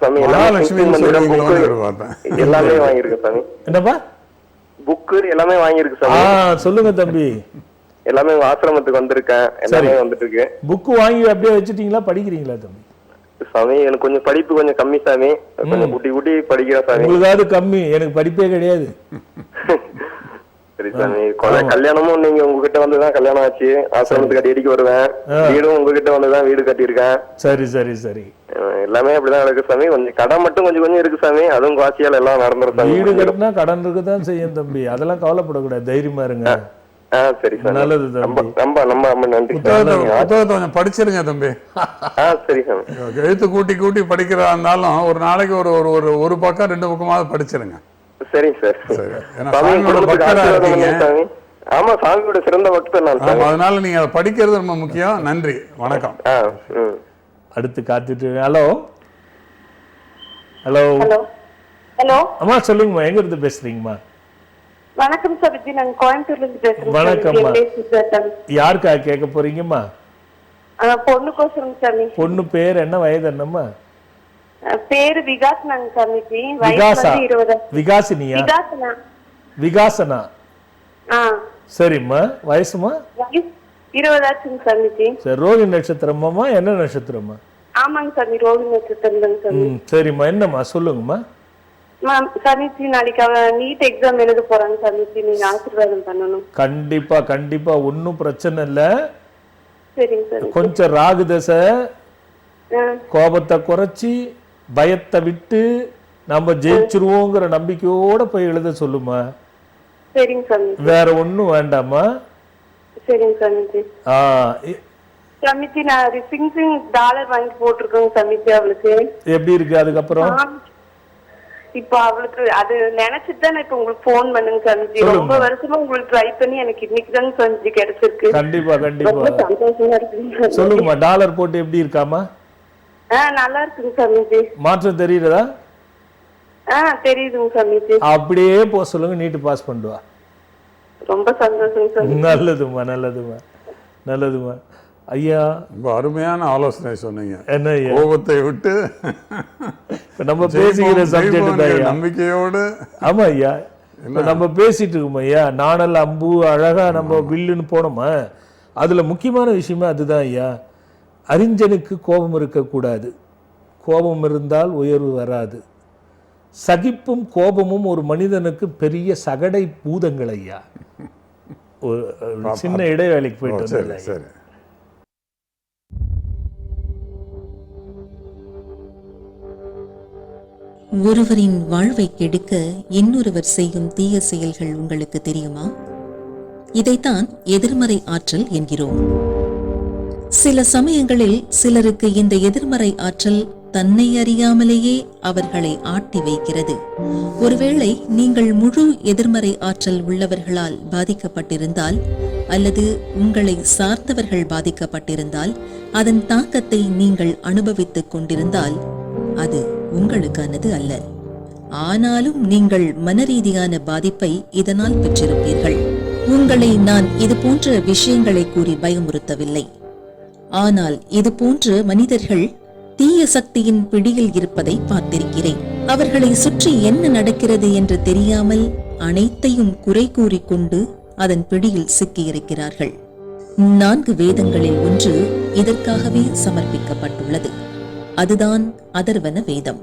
சாமி எல்லாமே வாங்கியிருக்கு சாமி. என்னப்பா? புக்கு எல்லாமே வாங்கியிருக்கு சாமி. சொல்லுங்க தம்பி. எல்லாமே ஆசிரமத்துக்கு வந்திருக்கேன். எல்லாமே வந்துட்டு இருக்கு. புக்கு வாங்கி அப்படியே வச்சுட்டீங்களா, படிக்கிறீங்களா தம்பி? சாமி, எனக்கு கொஞ்சம் படிப்பு கொஞ்சம் கம்மி சாமி. கொஞ்சம் குட்டி குட்டி படிக்கிறேன் சாமி. உங்களுக்காவது கம்மி, எனக்கு படிப்பே கிடையாது. சரி சாமி, கல்யாணமும் நீங்க உங்ககிட்ட வந்துதான் கல்யாணம் ஆச்சு. ஆசிரமத்துக்கு அடிக்கடி வருவேன். வீடும் உங்ககிட்ட வந்துதான் வீடு கட்டியிருக்கேன். சரி சரி சரி. எல்லாமே அப்படிதான் நடக்கு சாமி. கொஞ்சம் கடன் மட்டும் கொஞ்சம் கொஞ்சம் இருக்கு சாமி. அதுவும் காசியால எல்லாம் நடந்துரும். வீடு கட்டினா கடன் இருக்குதான் செய்யும் தம்பி, அதெல்லாம் கவலைப்படக்கூடாது, தைரியமா இருங்க. சரி சார், நல்லது தம்பி. ரொம்ப ரொம்ப நன்றி. புத்தகத்தை கொஞ்சம் படிச்சிருங்க தம்பி. சரி சாமி. எழுத்து கூட்டி கூட்டி படிக்கிறதா இருந்தாலும் ஒரு நாளைக்கு ஒரு பக்கம் 2 பக்கமாவது படிச்சிருங்க. சரிங்க சார். ஆமா, சாமியோட சிறந்த பக்தர் நான். அதனால நீங்க அதை படிக்கிறது ரொம்ப முக்கியம். நன்றி, வணக்கம். அடுத்து காத்துட்டு. Hello hello hello. அம்மா சொல்லுங்கம்மா, எங்க இருந்து பேசுறீங்கம்மா? வணக்கம் சார், நாங்க கோயம்புத்தூர்ல இருந்து பேசுறோம். வணக்கம்மா. யாருக்கா கேட்க போறீங்கம்மா? பொண்ணுக்கோசரம் சாமி. பொண்ணு பேர் என்ன, வயது என்னம்மா? பேரு விகாசனாங்க சாமிஜி. விகாசா? விகாசினியா? விகாசனா. சரிம்மா. வயசுமா? 20 ஆச்சுங்க சாமிஜி. சரி, ரோஹிணி நட்சத்திரமாம்மா? என்ன நட்சத்திரமா? ஆமாங்க சாமி, ரோஹிணி நட்சத்திரம் சாமி. சரிம்மா, என்னம்மா சொல்லுங்கம்மா. சாமிஜி, நாளைக்கு அவ நீட் எக்ஸாம் எழுத போறாங்க சாமிஜி, நீங்க ஆசீர்வாதம் பண்ணணும். கண்டிப்பா கண்டிப்பா, ஒன்னும் பிரச்சனை இல்ல. சரிங்க சார். கொஞ்சம் ராகு தசை, கோபத்தை குறைச்சி பயத்தை விட்டு நம்ம ஜெயிச்சிருவோங்கிற நம்பிக்கையோட போய் எழுத சொல்லுமா. சரிங்க சாமி. வேற ஒண்ணும் வேண்டாமா? சரிங்க சாமிஜி. சாமிஜி, நான் சிங் டாலர் வாங்கி போட்டிருக்கேங்க சாமிஜி. அவளுக்கு எப்படி இருக்கு அதுக்கப்புறம்? இப்ப அவளுக்கு அது நினைச்சிட்டு தான் இப்ப உங்களுக்கு போன் பண்ணுங்க சாமிஜி. ரொம்ப வருஷமா உங்களுக்கு ட்ரை பண்ணி எனக்கு இன்னைக்கு தாங்க சாமிஜி கிடைச்சிருக்கு. கண்டிப்பா கண்டிப்பா சந்தோஷமா இருக்கு. சொல்லுங்கம்மா, டாலர் போட்டு எப்படி இருக்காமா? நல்லா இருக்குங்க சாமிஜி. மாற்றம் தெரியுறதா? தெரியுதுங்க சாமி. அப்படியே போக சொல்லுங்க, நீட்டு பாஸ் பண்ணுவா. ரொம்ப சந்தோஷம் சாமி. நல்லதுமா நல்லதுமா நல்லதுமா. ஐயா ரொம்ப அருமையான ஆலோசனை சொன்னீங்க. என்ன ஐயா, கோபத்தை விட்டு நம்ம பேசிக்கிற சப்ஜெக்ட் தான் நம்பிக்கையோடு. ஆமா ஐயா, இப்ப நம்ம பேசிட்டு இருக்கோம் ஐயா, நாணல் அம்பு அழகா நம்ம வில்லுன்னு போனோமா, அதுல முக்கியமான விஷயமே அதுதான் ஐயா. அறிஞனுக்கு கோபம் இருக்கக்கூடாது, கோபம் இருந்தால் உயர்வு வராது. சகிப்பும் கோபமும் ஒரு மனிதனுக்கு பெரிய சகடை பூதங்கள் ஐயா. ஒரு சின்ன இடைவேளைக்கு போயிட்டு சரி சரி. ஒருவரின் வாழ்வை கெடுக்க இன்னொருவர் செய்யும் தீய செயல்கள் உங்களுக்கு தெரியுமா? இதைத்தான் எதிர்மறை ஆற்றல் என்கிறோம். சில சமயங்களில் சிலருக்கு இந்த எதிர்மறை ஆற்றல் தன்னை அறியாமலேயே அவர்களை ஆட்டி வைக்கிறது. ஒருவேளை நீங்கள் முழு எதிர்மறை ஆற்றல் உள்ளவர்களால் பாதிக்கப்பட்டிருந்தால் அல்லது உங்களை சார்ந்தவர்கள் பாதிக்கப்பட்டிருந்தால், அதன் தாக்கத்தை நீங்கள் அனுபவித்துக் கொண்டிருந்தால் அது உங்களுக்கானது அல்ல. ஆனாலும் நீங்கள் மனரீதியான பாதிப்பை இதனால் பெற்றிருப்பீர்கள். உங்களை நான் இது போன்ற விஷயங்களை கூறி பயமுறுத்தவில்லை. ஆனால் இது போன்ற மனிதர்கள் தீய சக்தியின் பிடியில் இருப்பதை பார்த்திருக்கிறேன். அவர்களை சுற்றி என்ன நடக்கிறது என்று தெரியாமல் அனைத்தையும் குறை கூறிக்கொண்டு அதன் பிடியில் சிக்கியிருக்கிறார்கள். 4 வேதங்களில் ஒன்று இதற்காகவே சமர்ப்பிக்கப்பட்டுள்ளது. அதுதான் அதர்வன வேதம்.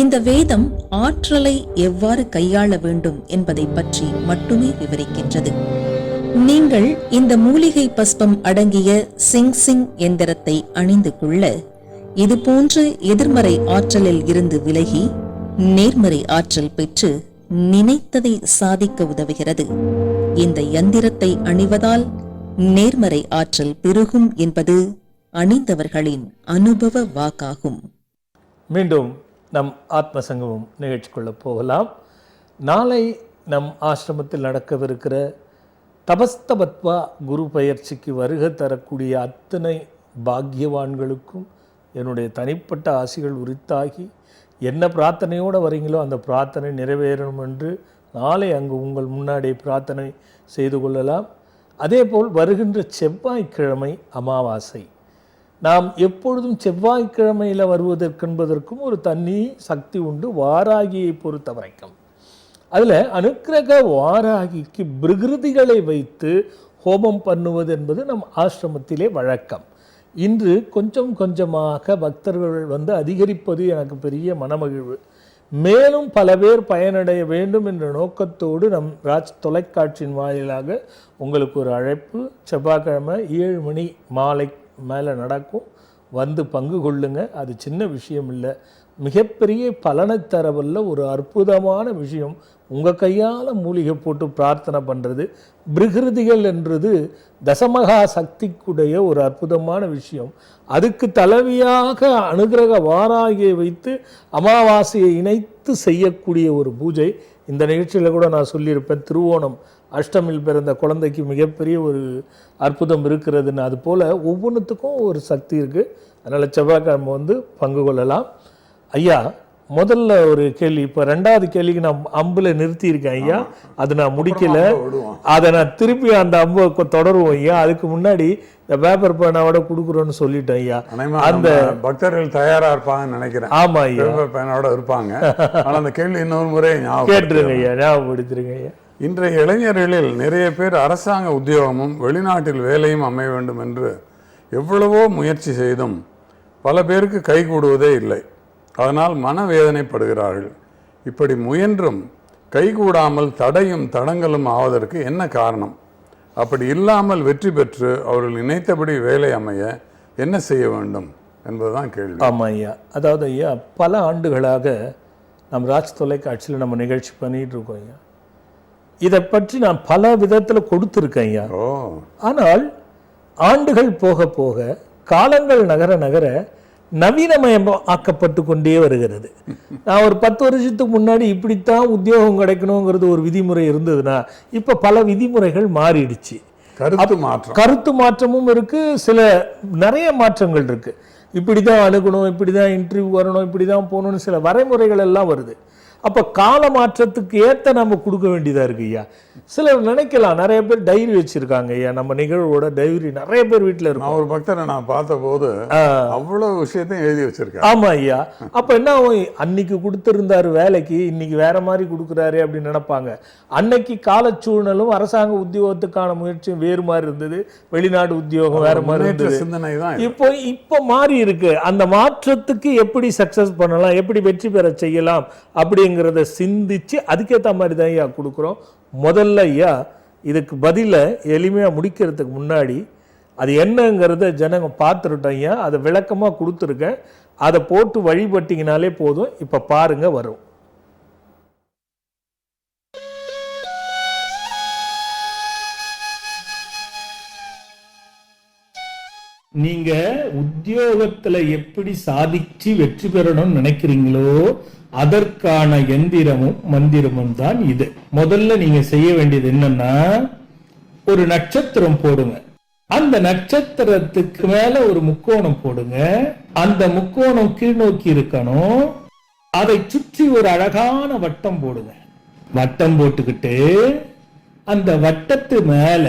இந்த வேதம் ஆற்றலை எவ்வாறு கையாள வேண்டும் என்பதை பற்றி மட்டுமே விவரிக்கின்றது. நீங்கள் இந்த மூலிகை பஸ்பம் அடங்கிய சிங் எந்திரத்தை அணிந்து கொள்ள இது போன்ற எதிர்மறை ஆற்றலில் இருந்து விலகி நேர்மறை ஆற்றல் பெற்று நினைத்ததை சாதிக்க உதவுகிறது. இந்த யந்திரத்தை அணிவதால் நேர்மறை ஆற்றல் பெருகும் என்பது அணிந்தவர்களின் அனுபவ வாக்காகும். மீண்டும் நம் ஆத்ம சங்கமம் நிகழ்ச்சிக்குள்ள போகலாம். நாளை நம் ஆசிரமத்தில் நடக்கவிருக்கிற தபஸ்தபத்வா குரு பயிற்சிக்கு வருகை தரக்கூடிய அத்தனை பாக்கியவான்களுக்கும் என்னுடைய தனிப்பட்ட ஆசிகள் உரித்தாகி, என்ன பிரார்த்தனையோடு வரீங்களோ அந்த பிரார்த்தனை நிறைவேறணும் என்று நாளை அங்கு உங்கள் முன்னாடி பிரார்த்தனை செய்து கொள்ளலாம். அதேபோல் வருகின்ற செவ்வாய்க்கிழமை அமாவாசை. நாம் எப்பொழுதும் செவ்வாய்க்கிழமையில் வருவதற்கென்பதற்கும் ஒரு தனி சக்தி உண்டு. வாராகியை பொறுத்த வரைக்கும் அதில் அனுக்கிரக வாராகிக்கு பிரகிருதிகளை வைத்து ஹோமம் பண்ணுவது என்பது நம் ஆசிரமத்திலே வழக்கம். இன்று கொஞ்சம் கொஞ்சமாக பக்தர்கள் அதிகரிப்பது எனக்கு பெரிய மனமகிழ்வு. மேலும் பல பேர் பயனடைய வேண்டும் என்ற நோக்கத்தோடு நம் ராஜ் தொலைக்காட்சியின் வாயிலாக உங்களுக்கு ஒரு அழைப்பு. செவ்வாய்க்கிழமை 7 மணி மாலை மேலே நடக்கும். வந்து பங்கு கொள்ளுங்க. அது சின்ன விஷயம் இல்லை, மிகப்பெரிய பலனை தரவல்ல ஒரு அற்புதமான விஷயம். உங்கள் கையால் மூலிகை போட்டு பிரார்த்தனை பண்ணுறது, பிரகிருதிகள் என்றது தசமகா சக்திக்குடைய ஒரு அற்புதமான விஷயம். அதுக்கு தலைவியாக அனுகிரக வாராகியை வைத்து அமாவாசையை இணைத்து செய்யக்கூடிய ஒரு பூஜை. இந்த நிகழ்ச்சியில் கூட நான் சொல்லியிருப்பேன், திருவோணம் அஷ்டமியில் பிறந்த குழந்தைக்கு மிகப்பெரிய ஒரு அற்புதம் இருக்கிறதுன்னு. அதுபோல் ஒவ்வொன்றுத்துக்கும் ஒரு சக்தி இருக்குது. அதனால் செவ்வாய்க்கிழமை பங்கு கொள்ளலாம். ஐயா, முதல்ல ஒரு கேள்வி, இப்போ 2வது கேள்விக்கு நான் அம்பில் நிறுத்தியிருக்கேன் ஐயா. அது நான் முடிக்கல, அதை நான் திருப்பி அந்த அம்பை தொடருவோம் ஐயா. அதுக்கு முன்னாடி இந்த பேப்பர் பேனாவோட கொடுக்குறோன்னு சொல்லிட்டேன் ஐயா. அந்த பக்தர்கள் தயாரா இருப்பாங்கன்னு நினைக்கிறேன். ஆமா ஐயா, பேப்பர் பேனாவோட இருப்பாங்க. ஆனால் அந்த கேள்வி இன்னொரு முறை கேட்டுருங்க ஐயா, ஞாபகப்படுத்திருங்க ஐயா. இன்றைய இளைஞர்களில் நிறைய பேர் அரசாங்க உத்தியோகமும் வெளிநாட்டில் வேலையும் அமைய வேண்டும் என்று எவ்வளவோ முயற்சி செய்தும் பல பேருக்கு கைகூடுவதே இல்லை. அதனால் மனவேதனைப்படுகிறார்கள். இப்படி முயன்றும் கைகூடாமல் தடையும் தடங்களும் ஆவதற்கு என்ன காரணம்? அப்படி இல்லாமல் வெற்றி பெற்று அவர்கள் நினைத்தபடி வேலை அமைய என்ன செய்ய வேண்டும் என்பதுதான் கேள்வி. ஆமாம் ஐயா, அதாவது ஐயா, பல ஆண்டுகளாக நம் ராஜ் தொலைக்காட்சியில் நம்ம நிகழ்ச்சி பண்ணிகிட்டு இருக்கோம் ஐயா. இதை பற்றி நான் பல விதத்தில் கொடுத்துருக்கேன் ஐயா. ஆனால் ஆண்டுகள் போக போக, காலங்கள் நகர நகர நவீனமயம் ஆக்கப்பட்டு கொண்டே வருகிறது. நான் ஒரு 10 வருஷத்துக்கு முன்னாடி இப்படித்தான் உத்தியோகம் கிடைக்கணுங்கிறது ஒரு விதிமுறை இருந்ததுன்னா, இப்போ பல விதிமுறைகள் மாறிடுச்சு. கருத்து மாற்றமும் இருக்கு, நிறைய மாற்றங்கள் இருக்கு. இப்படி தான் அணுகணும், இப்படி தான் இன்டர்வியூ வரணும், இப்படி தான் போகணும்னு சில வரைமுறைகள் எல்லாம் வருது. அப்ப கால மாற்றத்துக்கு ஏத்த நம்ம கொடுக்க வேண்டியதா இருக்கு ஐயா. சிலர் நினைக்கலாம், நிறைய பேர் டைரி வச்சிருக்காங்க ஐயா, நம்ம நிகழ்வோட டைரி நிறைய பேர் வீட்டுல இருக்கும். நான் ஒரு பக்தரை நான் பார்த்த போது அவ்வளவு விஷயத்தையும் எழுதி வச்சிருக்கேன். ஆமா ஐயா. அப்ப என்ன ஆகும், அன்னைக்கு கொடுத்திருந்தாரு வேலைக்கு, இன்னைக்கு வேற மாதிரி கொடுக்குறாரு அப்படின்னு நினைப்பாங்க. அன்னைக்கு கால சூழ்நிலும் அரசாங்க உத்தியோகத்துக்கான முயற்சியும் வேறு மாதிரி இருந்தது, வெளிநாடு உத்தியோகம் வேற மாதிரி இருந்தது. சிந்தனை தான் இப்போ மாறி இருக்கு. அந்த மாற்றத்துக்கு எப்படி சக்சஸ் பண்ணலாம், எப்படி வெற்றி பெற செய்யலாம் அப்படிங்கிறத சிந்திச்சு அதுக்கேற்ற மாதிரி தான் ஐயா கொடுக்குறோம். முதல்ல ஐயா இதுக்கு பதில எளிமையா முடிக்கிறதுக்கு முன்னாடி அது என்னங்கிறத ஜனங்க பார்த்துருட்டோம் ஐயா. அதை விளக்கமா கொடுத்துருக்கேன், அதை போட்டு வழிபட்டீங்கனாலே போதும். இப்ப பாருங்க வரும். நீங்க உத்தியோகத்துல எப்படி சாதிச்சு வெற்றி பெறணும்னு நினைக்கிறீங்களோ அதற்கான எந்திரமும் மந்திரமும் தான் இது. முதல்ல நீங்க செய்ய வேண்டியது என்னன்னா, ஒரு நட்சத்திரம் போடுங்க. அந்த நட்சத்திரத்துக்கு மேல ஒரு முக்கோணம் போடுங்க. அந்த முக்கோணம் கீழ் நோக்கி இருக்கணும். அதை சுற்றி ஒரு அழகான வட்டம் போடுங்க. வட்டம் போட்டுக்கிட்டு அந்த வட்டத்து மேல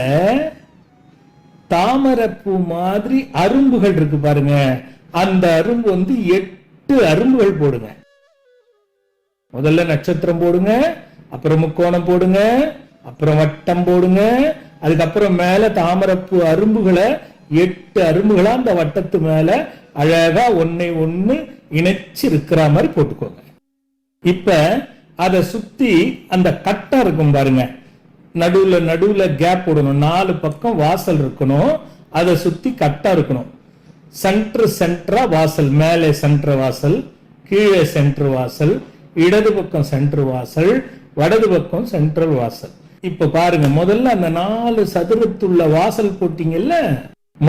தாமரைப்பூ மாதிரி அரும்புகள் இருக்கு பாருங்க, அந்த அரும்பு 8 அரும்புகள் போடுங்க. முதல்ல நட்சத்திரம் போடுங்க, அப்புறம் முக்கோணம் போடுங்க, அப்புறம் வட்டம் போடுங்க, அதுக்கப்புறம் மேல தாமரைப்பூ அரும்புகளை 8 அரும்புகளா அந்த வட்டத்து மேல அழகா ஒன்னை ஒண்ணு இணைச்சு இருக்கிற மாதிரி போட்டுக்கோங்க. இப்ப அதை சுத்தி அந்த கட்டம் இருக்கும் பாருங்க, நடுவுல கேப் போடணும். 4 பக்கம் வாசல் இருக்கணும், அதை சுத்தி கட்டா இருக்கணும். சென்டரா வாசல், மேலே சென்டர் வாசல், கீழே சென்டர் வாசல், இடது பக்கம் சென்டர் வாசல், வடது பக்கம் சென்ட்ரல் வாசல். இப்ப பாருங்க, முதல்ல அந்த 4 சதுரத்துள்ள வாசல் போட்டீங்கல்ல,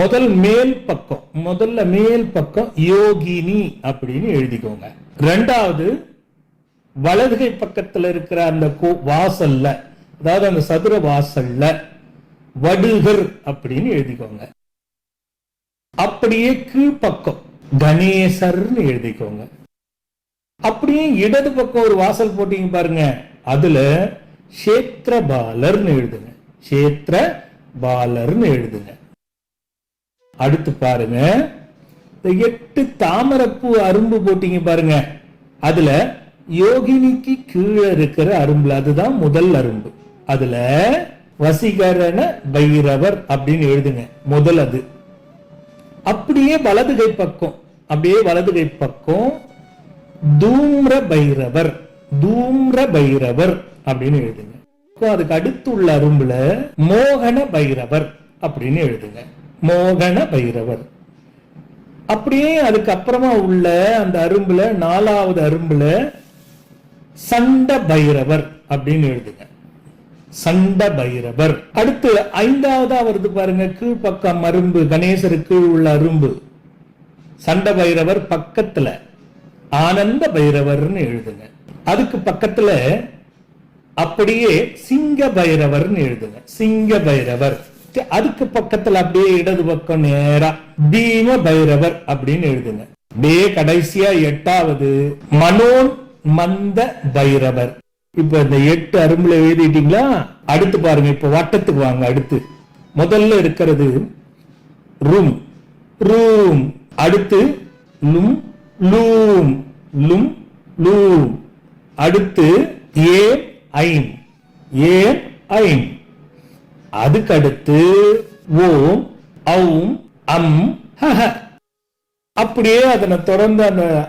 முதல்ல மேல் பக்கம் யோகினி அப்படின்னு எழுதிக்கோங்க. ரெண்டாவது வலதுகை பக்கத்துல இருக்கிற அந்த வாசல்ல, அதாவது அந்த சதுர வாசல்ல வடுகர் அப்படின்னு எழுதிக்கோங்க. அப்படியே கீழ்பக்கம் கணேசர்னு எழுதிக்கோங்க. அப்படியே இடது பக்கம் ஒரு வாசல் போட்டீங்க பாருங்க, அதுல கஷேத்திரபாலர்னு எழுதுங்க. கஷேத்திரபாலர்னு எழுதுங்க. அடுத்து பாருங்க, 8 தாமரைப்பூ அரும்பு போட்டீங்க பாருங்க, அதுல யோகினிக்கு கீழே இருக்கிற அரும்புல, அதுதான் முதல் அரும்பு, அதுல வசீகரண பைரவர் அப்படின்னு எழுதுங்க முதல். அது அப்படியே வலதுகை பக்கம் தூம்ர பைரவர் அப்படின்னு எழுதுங்க. அதுக்கு அடுத்து உள்ள அரும்புல மோகன பைரவர் அப்படின்னு எழுதுங்க. மோகன பைரவர். அப்படியே அதுக்கு அப்புறமா உள்ள அந்த அரும்புல 4வது அரும்புல சண்ட பைரவர் அப்படின்னு எழுதுங்க. சண்ட பைரவர். அடுத்து 5வதா வருது பாருங்க, கீழ்பக்கம் அரும்பு, கணேசருக்கு கீழ் உள்ள அரும்பு, சண்ட பைரவர் பக்கத்துல ஆனந்த பைரவர்னு எழுதுங்க. அதுக்கு பக்கத்துல அப்படியே சிங்க பைரவர்னு எழுதுங்க. சிங்க பைரவர். அதுக்கு பக்கத்துல அப்படியே இடது பக்கம் நேரா பீம பைரவர் அப்படின்னு எழுதுங்க. அப்படியே கடைசியா 8வது மனோன் மந்த பைரவர். இப்ப இந்த 8 அரும்புல எழுதிட்டீங்களா? அடுத்து பாருங்க, இப்ப வட்டத்துக்கு வாங்க. அடுத்து முதல்ல இருக்கிறது ரூம், ரூம். அடுத்து லும், லூம், லும், லூம். அடுத்து ஏ ஐம், ஏ ஐம். அதுக்கு அடுத்து ஓம், ஔம், அம், ஹஹ. அப்படியே அதனை தொடர்ந்து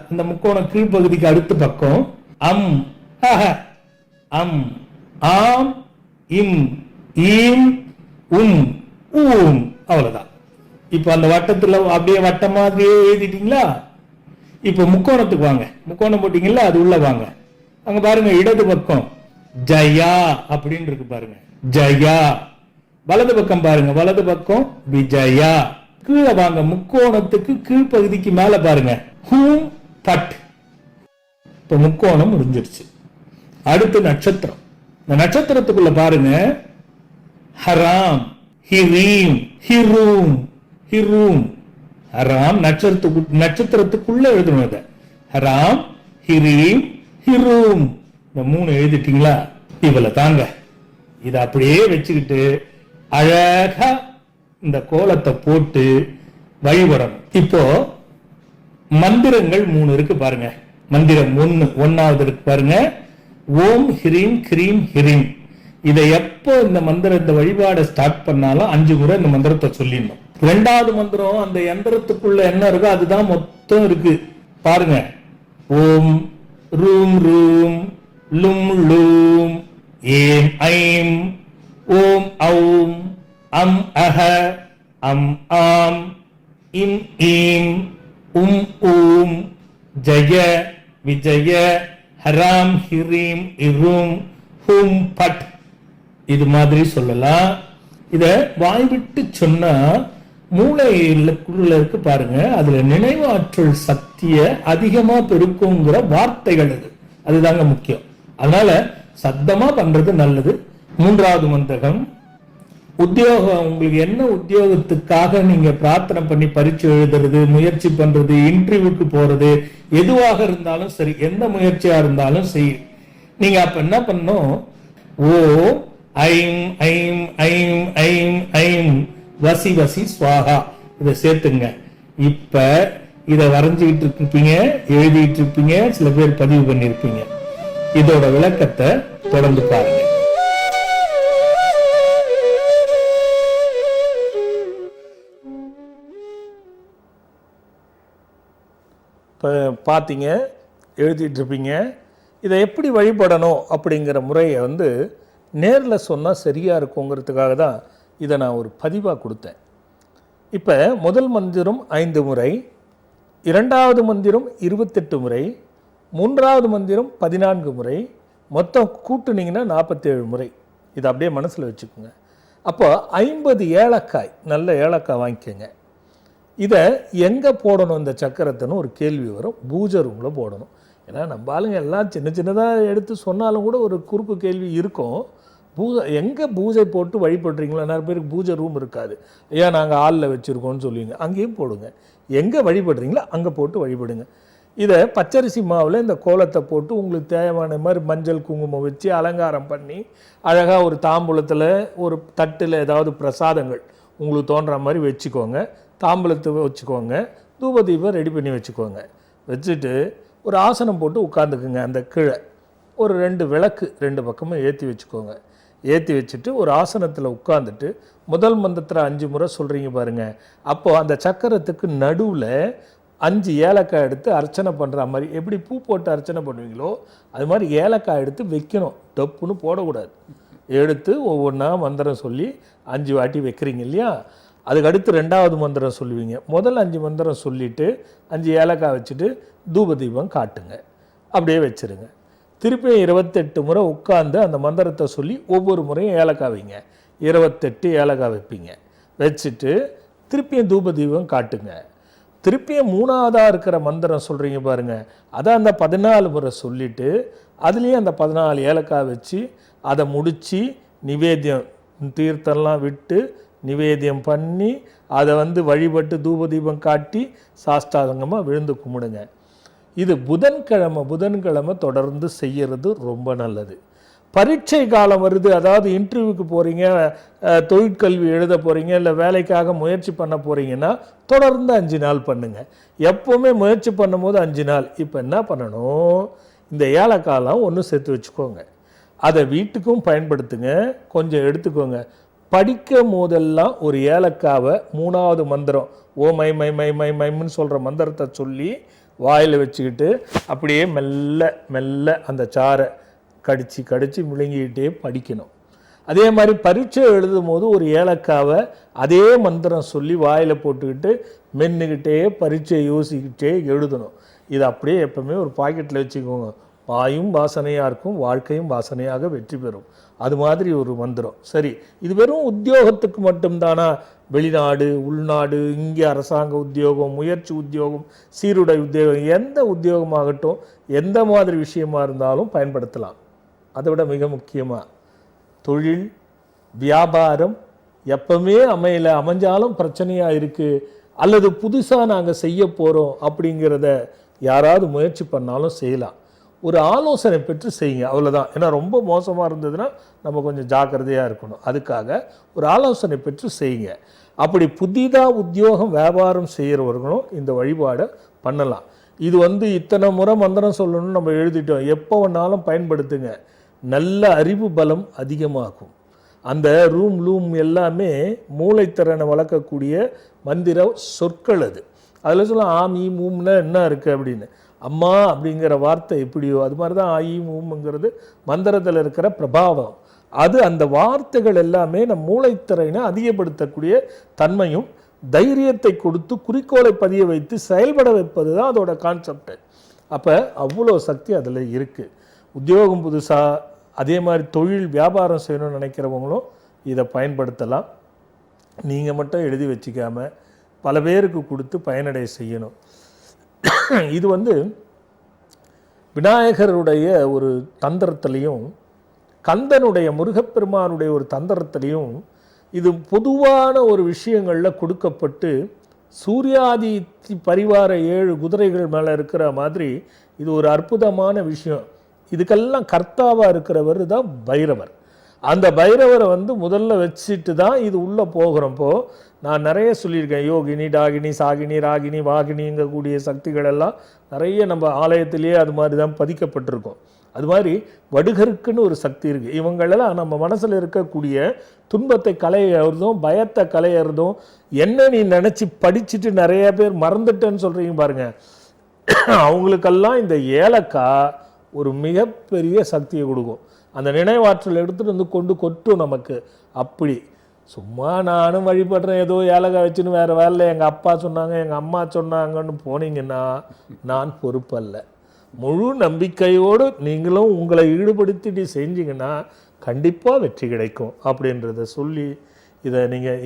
அந்த முக்கோணம் கீழ்ப்பகுதிக்கு அடுத்த பக்கம் அம், ஹஹ, அம், ஆம், இம், ஈம், உம், ஊம். அவ்வளவுதான். இப்ப அந்த வட்டத்துல அப்படியே வட்டம் மாதிரியே எழுதிட்டீங்களா? இப்ப முக்கோணத்துக்கு வாங்க. முக்கோணம் போட்டீங்கல்ல, அது உள்ள வாங்க. அங்க பாருங்க, இடது பக்கம் ஜயா அப்படின்னு இருக்கு பாருங்க, ஜயா. வலது பக்கம் பாருங்க, வலது பக்கம் விஜயா. கீழே வாங்க, முக்கோணத்துக்கு கீழ்ப்பகுதிக்கு மேல பாருங்க ஹூம் பட். இப்ப முக்கோணம் முடிஞ்சிருச்சு. அடுத்து நட்சத்திரம். இந்த நட்சத்திரத்துக்குள்ள பாருங்க ஹராம், ஹிரீம், ஹிரூம், ஹிரூம். ஹராம் நட்சத்திரத்துக்குள்ள எழுதணும். இதை ஹராம், ஹிரீம், ஹிரூம். இந்த 3 எழுதிட்டீங்களா? இவ்வளவு தாங்க. இதை அப்படியே வச்சுக்கிட்டு அழகா இந்த கோலத்தை போட்டு வழிபடணும். இப்போ மந்திரங்கள் 3 இருக்கு பாருங்க. மந்திரம் 1வது இருக்கு பாருங்க, ஓம் ஹிரீம் கிரீம் ஹிரீம். இதை எப்போ இந்த மந்திரத்தை வழிபாட ஸ்டார்ட் பண்ணாலும் 5 முறை இந்த மந்திரத்தை சொல்லிடணும். 2வது மந்திரம் அந்த யந்திரத்துக்குள்ள என்ன இருக்கோ அதுதான் மொத்தம் இருக்கு பாருங்க. ஓம் ரூம் ரூம் லும் லூம் ஏம் ஐம் ஓம் ஔம் அம் அஹ அம் ஆம் இம் ஈம் ஊம் ஜய விஜய ஹராம் ஹிரீம் இரும் ஹும் பட். இது மாதிரி சொல்லலாம். இத வாய்விட்டு சொன்னா மூளைக்குள்ள இருக்கு பாருங்க, அதுல நினைவாற்றல் சக்திய அதிகமா பெருக்குங்கிற வார்த்தைகள் அதுதாங்க முக்கியம். அதனால சத்தமா பண்றது நல்லது. 3வது மந்திரம் உத்தியோகம். உங்களுக்கு என்ன உத்தியோகத்துக்காக நீங்க பிரார்த்தனை பண்ணி பரீட்சை எழுதுறது, முயற்சி பண்றது, இன்டர்வியூக்கு போறது, எதுவாக இருந்தாலும் சரி, எந்த முயற்சியா இருந்தாலும் சரி, நீங்க அப்ப என்ன பண்ணணும், ஓ I'm I'm I'm I'm I'm வசி வசி ஸ்வாகா இதை சேர்த்துங்க. இப்ப இதை வரைஞ்சிக்கிட்டு இருப்பீங்க, எழுதிட்டு இருப்பீங்க, சில பேர் பதிவு பண்ணிருப்பீங்க. இதோட விளக்கத்தை தொடர்ந்து பாருங்க. இப்போ பார்த்தீங்க, எழுதிட்டு இருப்பீங்க. இதை எப்படி வழிபடணும் அப்படிங்கிற முறையை வந்து நேரில் சொன்னால் சரியாக இருக்குங்கிறதுக்காக தான் இதை நான் ஒரு பதிவாக கொடுத்தேன். இப்போ முதல் மந்திரம் 5 முறை, 2வது மந்திரம் 28 முறை, 3வது மந்திரம் 14 முறை, மொத்தம் கூட்டுனீங்கன்னா 47 முறை. இதை அப்படியே மனசில் வச்சுக்கோங்க. அப்போ 50 ஏலக்காய், நல்ல ஏலக்காய் வாங்கிக்கோங்க. இதை எங்கே போடணும் இந்த சக்கரத்தைன்னு ஒரு கேள்வி வரும். பூஜை ரூமில் போடணும். ஏன்னா நம்ம ஆளுங்க எல்லாம் சின்ன சின்னதாக எடுத்து சொன்னாலும் கூட ஒரு குறுக்கு கேள்வி இருக்கும். எங்கே பூஜை போட்டு வழிபடுறீங்களா? நிறைய பேருக்கு பூஜை ரூம் இருக்காது. ஏன் நாங்கள் ஹாலில் வச்சுருக்கோன்னு சொல்லுவீங்க. அங்கேயும் போடுங்க. எங்கே வழிபடுறீங்களோ அங்கே போட்டு வழிபடுங்க. இதை பச்சரிசி மாவில் இந்த கோலத்தை போட்டு உங்களுக்கு தேவையான மாதிரி மஞ்சள் குங்குமம் வச்சு அலங்காரம் பண்ணி அழகாக ஒரு தாம்பூலத்தில் ஒரு தட்டில் ஏதாவது பிரசாதங்கள் உங்களுக்கு தோன்ற மாதிரி வச்சுக்கோங்க. தாம்பூலத்தை வச்சுக்கோங்க. தூபதீபம் ரெடி பண்ணி வச்சுக்கோங்க. வச்சுட்டு ஒரு ஆசனம் போட்டு உட்காந்துக்குங்க. அந்த கீழே ஒரு 2 விளக்கு 2 பக்கமும் ஏற்றி வச்சுக்கோங்க. ஏற்றி வச்சுட்டு ஒரு ஆசனத்தில் உட்காந்துட்டு முதல் மந்திரத்தில் 5 முறை சொல்கிறீங்க பாருங்கள். அப்போது அந்த சக்கரத்துக்கு நடுவில் 5 ஏலக்காய் எடுத்து அர்ச்சனை பண்ணுற மாதிரி, எப்படி பூ போட்டு அர்ச்சனை பண்ணுவீங்களோ அது மாதிரி ஏலக்காய் எடுத்து வைக்கணும். டப்புன்னு போடக்கூடாது. எடுத்து ஒவ்வொன்றா மந்திரம் சொல்லி 5 வாட்டி வைக்கிறீங்க இல்லையா? அதுக்கு அடுத்து 2வது மந்திரம் சொல்லுவீங்க. முதல் 5 மந்திரம் சொல்லிவிட்டு 5 ஏலக்காய் வச்சுட்டு தூபதீபம் காட்டுங்க. அப்படியே வச்சுருங்க. திருப்பியும் 28 முறை உட்காந்து அந்த மந்திரத்தை சொல்லி ஒவ்வொரு முறையும் ஏலக்காய் வைங்க. 28 ஏலக்காய் வைப்பீங்க. வச்சுட்டு திருப்பியும் தூபதீபம் காட்டுங்க. திருப்பியும் 3வதாக இருக்கிற மந்திரம் சொல்கிறீங்க பாருங்கள், அதை அந்த 14 முறை சொல்லிவிட்டு அதுலேயும் அந்த 14 ஏலக்காய் வச்சு அதை முடித்து நிவேத்தியம் தீர்த்தம்லாம் விட்டு நிவேத்தியம் பண்ணி அதை வந்து வழிபட்டு தூபதீபம் காட்டி சாஷ்டாங்கமாக விழுந்து கும்பிடுங்க. இது புதன்கிழமை தொடர்ந்து செய்கிறது ரொம்ப நல்லது. பரீட்சை காலம் வருது, அதாவது இன்டர்வியூக்கு போகிறீங்க, தொழிற்கல்வி எழுத போகிறீங்க, இல்லை வேலைக்காக முயற்சி பண்ண போகிறீங்கன்னா தொடர்ந்து 5 நாள் பண்ணுங்கள். எப்போவுமே முயற்சி பண்ணும் போது 5 நாள். இப்போ என்ன பண்ணணும், இந்த ஏலக்காயெல்லாம் ஒன்று சேர்த்து வச்சுக்கோங்க. அதை வீட்டுக்கும் பயன்படுத்துங்க. கொஞ்சம் எடுத்துக்கோங்க. படிக்கும் போதெல்லாம் ஒரு ஏலக்காவை 3வது மந்திரம் ஓ மை மை மை மை மைன்னு சொல்கிற மந்திரத்தை சொல்லி வாயில் வச்சுக்கிட்டு அப்படியே மெல்ல மெல்ல அந்த சாரை கடிச்சு முழுங்கிக்கிட்டே படிக்கணும். அதே மாதிரி பரீட்சை எழுதும் போது ஒரு ஏலக்காவை அதே மந்திரம் சொல்லி வாயில் போட்டுக்கிட்டு மென்னுக்கிட்டே பரீட்சை யோசிக்கிட்டே எழுதணும். இது அப்படியே எப்பவுமே ஒரு பாக்கெட்டில் வச்சுக்கோங்க. வாயும் வாசனையாக இருக்கும், வாழ்க்கையும் வாசனையாக வெற்றி பெறும். அது மாதிரி ஒரு மந்திரம். சரி, இது வெறும் உத்தியோகத்துக்கு மட்டும்தானா? வெளிநாடு, உள்நாடு, இங்கே அரசாங்க உத்தியோகம், முயற்சி உத்தியோகம், சீருடை உத்தியோகம், எந்த உத்தியோகமாகட்டும் எந்த மாதிரி விஷயமா இருந்தாலும் பயன்படுத்தலாம். அதை விட மிக முக்கியமாக தொழில் வியாபாரம் எப்பவுமே அமைஞ்சாலும் பிரச்சனையாக இருக்குது, அல்லது புதுசாக நாங்கள் செய்ய போகிறோம் அப்படிங்கிறத யாராவது முயற்சி பண்ணாலும் செய்யலாம். ஒரு ஆலோசனை பெற்று செய்யுங்க, அவ்வளோதான். ஏன்னா ரொம்ப மோசமாக இருந்ததுன்னா நம்ம கொஞ்சம் ஜாக்கிரதையாக இருக்கணும். அதுக்காக ஒரு ஆலோசனை பெற்று செய்யுங்க. அப்படி புதிதாக உத்தியோகம் வியாபாரம் செய்கிறவர்களும் இந்த வழிபாடை பண்ணலாம். இது இத்தனை முறை மந்திரம் சொல்லணும்னு நம்ம எழுதிட்டோம், எப்போ வேணாலும் பயன்படுத்துங்க. நல்ல அறிவு பலம் அதிகமாகும். அந்த லூம் எல்லாமே மூளைத்திறனை வளர்க்கக்கூடிய மந்திர சொற்கள். அதில் சொல்லலாம் ஆமி மூம்னா என்ன இருக்குது அப்படின்னு. அம்மா அப்படிங்கிற வார்த்தை எப்படியோ அது மாதிரி தான் ஆயி மூம்ங்கிறது மந்திரத்தில் இருக்கிற பிரபாவம். அந்த வார்த்தைகள் எல்லாமே நம் மூளைத்திறனை அதிகப்படுத்தக்கூடிய தன்மையும் தைரியத்தை கொடுத்து குறிக்கோளை பதிய வைத்து செயல்பட வைப்பது தான் அதோட கான்செப்ட். அப்போ அவ்வளோ சக்தி அதில் இருக்குது. உத்தியோகம் புதுசாக அதே மாதிரி தொழில் வியாபாரம் செய்யணும்னு நினைக்கிறவங்களும் இதை பயன்படுத்தலாம். நீங்கள் மட்டும் எழுதி வச்சுக்காமல் பல பேருக்கு கொடுத்து பயனடைய செய்யணும். இது விநாயகருடைய ஒரு தந்திரத்திலையும் கந்தனுடைய முருகப்பெருமானுடைய ஒரு தந்திரத்திலையும் இது பொதுவான ஒரு விஷயங்களில் கொடுக்கப்பட்டு சூர்யாதி பரிவார 7 குதிரைகள் மேலே இருக்கிற மாதிரி இது ஒரு அற்புதமான விஷயம். இதுக்கெல்லாம் கர்த்தாவாக இருக்கிறவர் தான் பைரவர். அந்த பைரவரை முதல்ல வச்சுட்டு தான் இது உள்ளே போகிறப்போ நான் நிறைய சொல்லியிருக்கேன். யோகினி, டாகினி, சாகினி, ராகினி, வாகினிங்கக்கூடிய சக்திகள் எல்லாம் நிறைய நம்ம ஆலயத்திலேயே அது மாதிரி தான் பதிக்கப்பட்டிருக்கோம். அது மாதிரி வடுகருக்குன்னு ஒரு சக்தி இருக்குது. இவங்களெல்லாம் நம்ம மனசில் இருக்கக்கூடிய துன்பத்தை களையறதும் பயத்தை களையறதும் என்ன நீ நினச்சி படிச்சுட்டு நிறைய பேர் மறந்துட்டேன்னு சொல்கிறீங்க பாருங்கள், அவங்களுக்கெல்லாம் இந்த ஏலக்காய் ஒரு மிகப்பெரிய சக்தியை கொடுக்கும். அந்த நினைவாற்றல் எடுத்துகிட்டு கொண்டு கொட்டும் நமக்கு. அப்படி சும்மா நானும் வழிபடுறேன் ஏதோ ஏலக்காய் வச்சுன்னு வேறு வேலை எங்கள் அப்பா சொன்னாங்க எங்கள் அம்மா சொன்னாங்கன்னு போனீங்கன்னா நான் பொறுப்பல்ல. முழு நம்பிக்கையோடு நீங்களும் உங்களை ஈடுபடுத்திட்டு செஞ்சீங்கன்னா கண்டிப்பாக வெற்றி கிடைக்கும் அப்படின்றத சொல்லி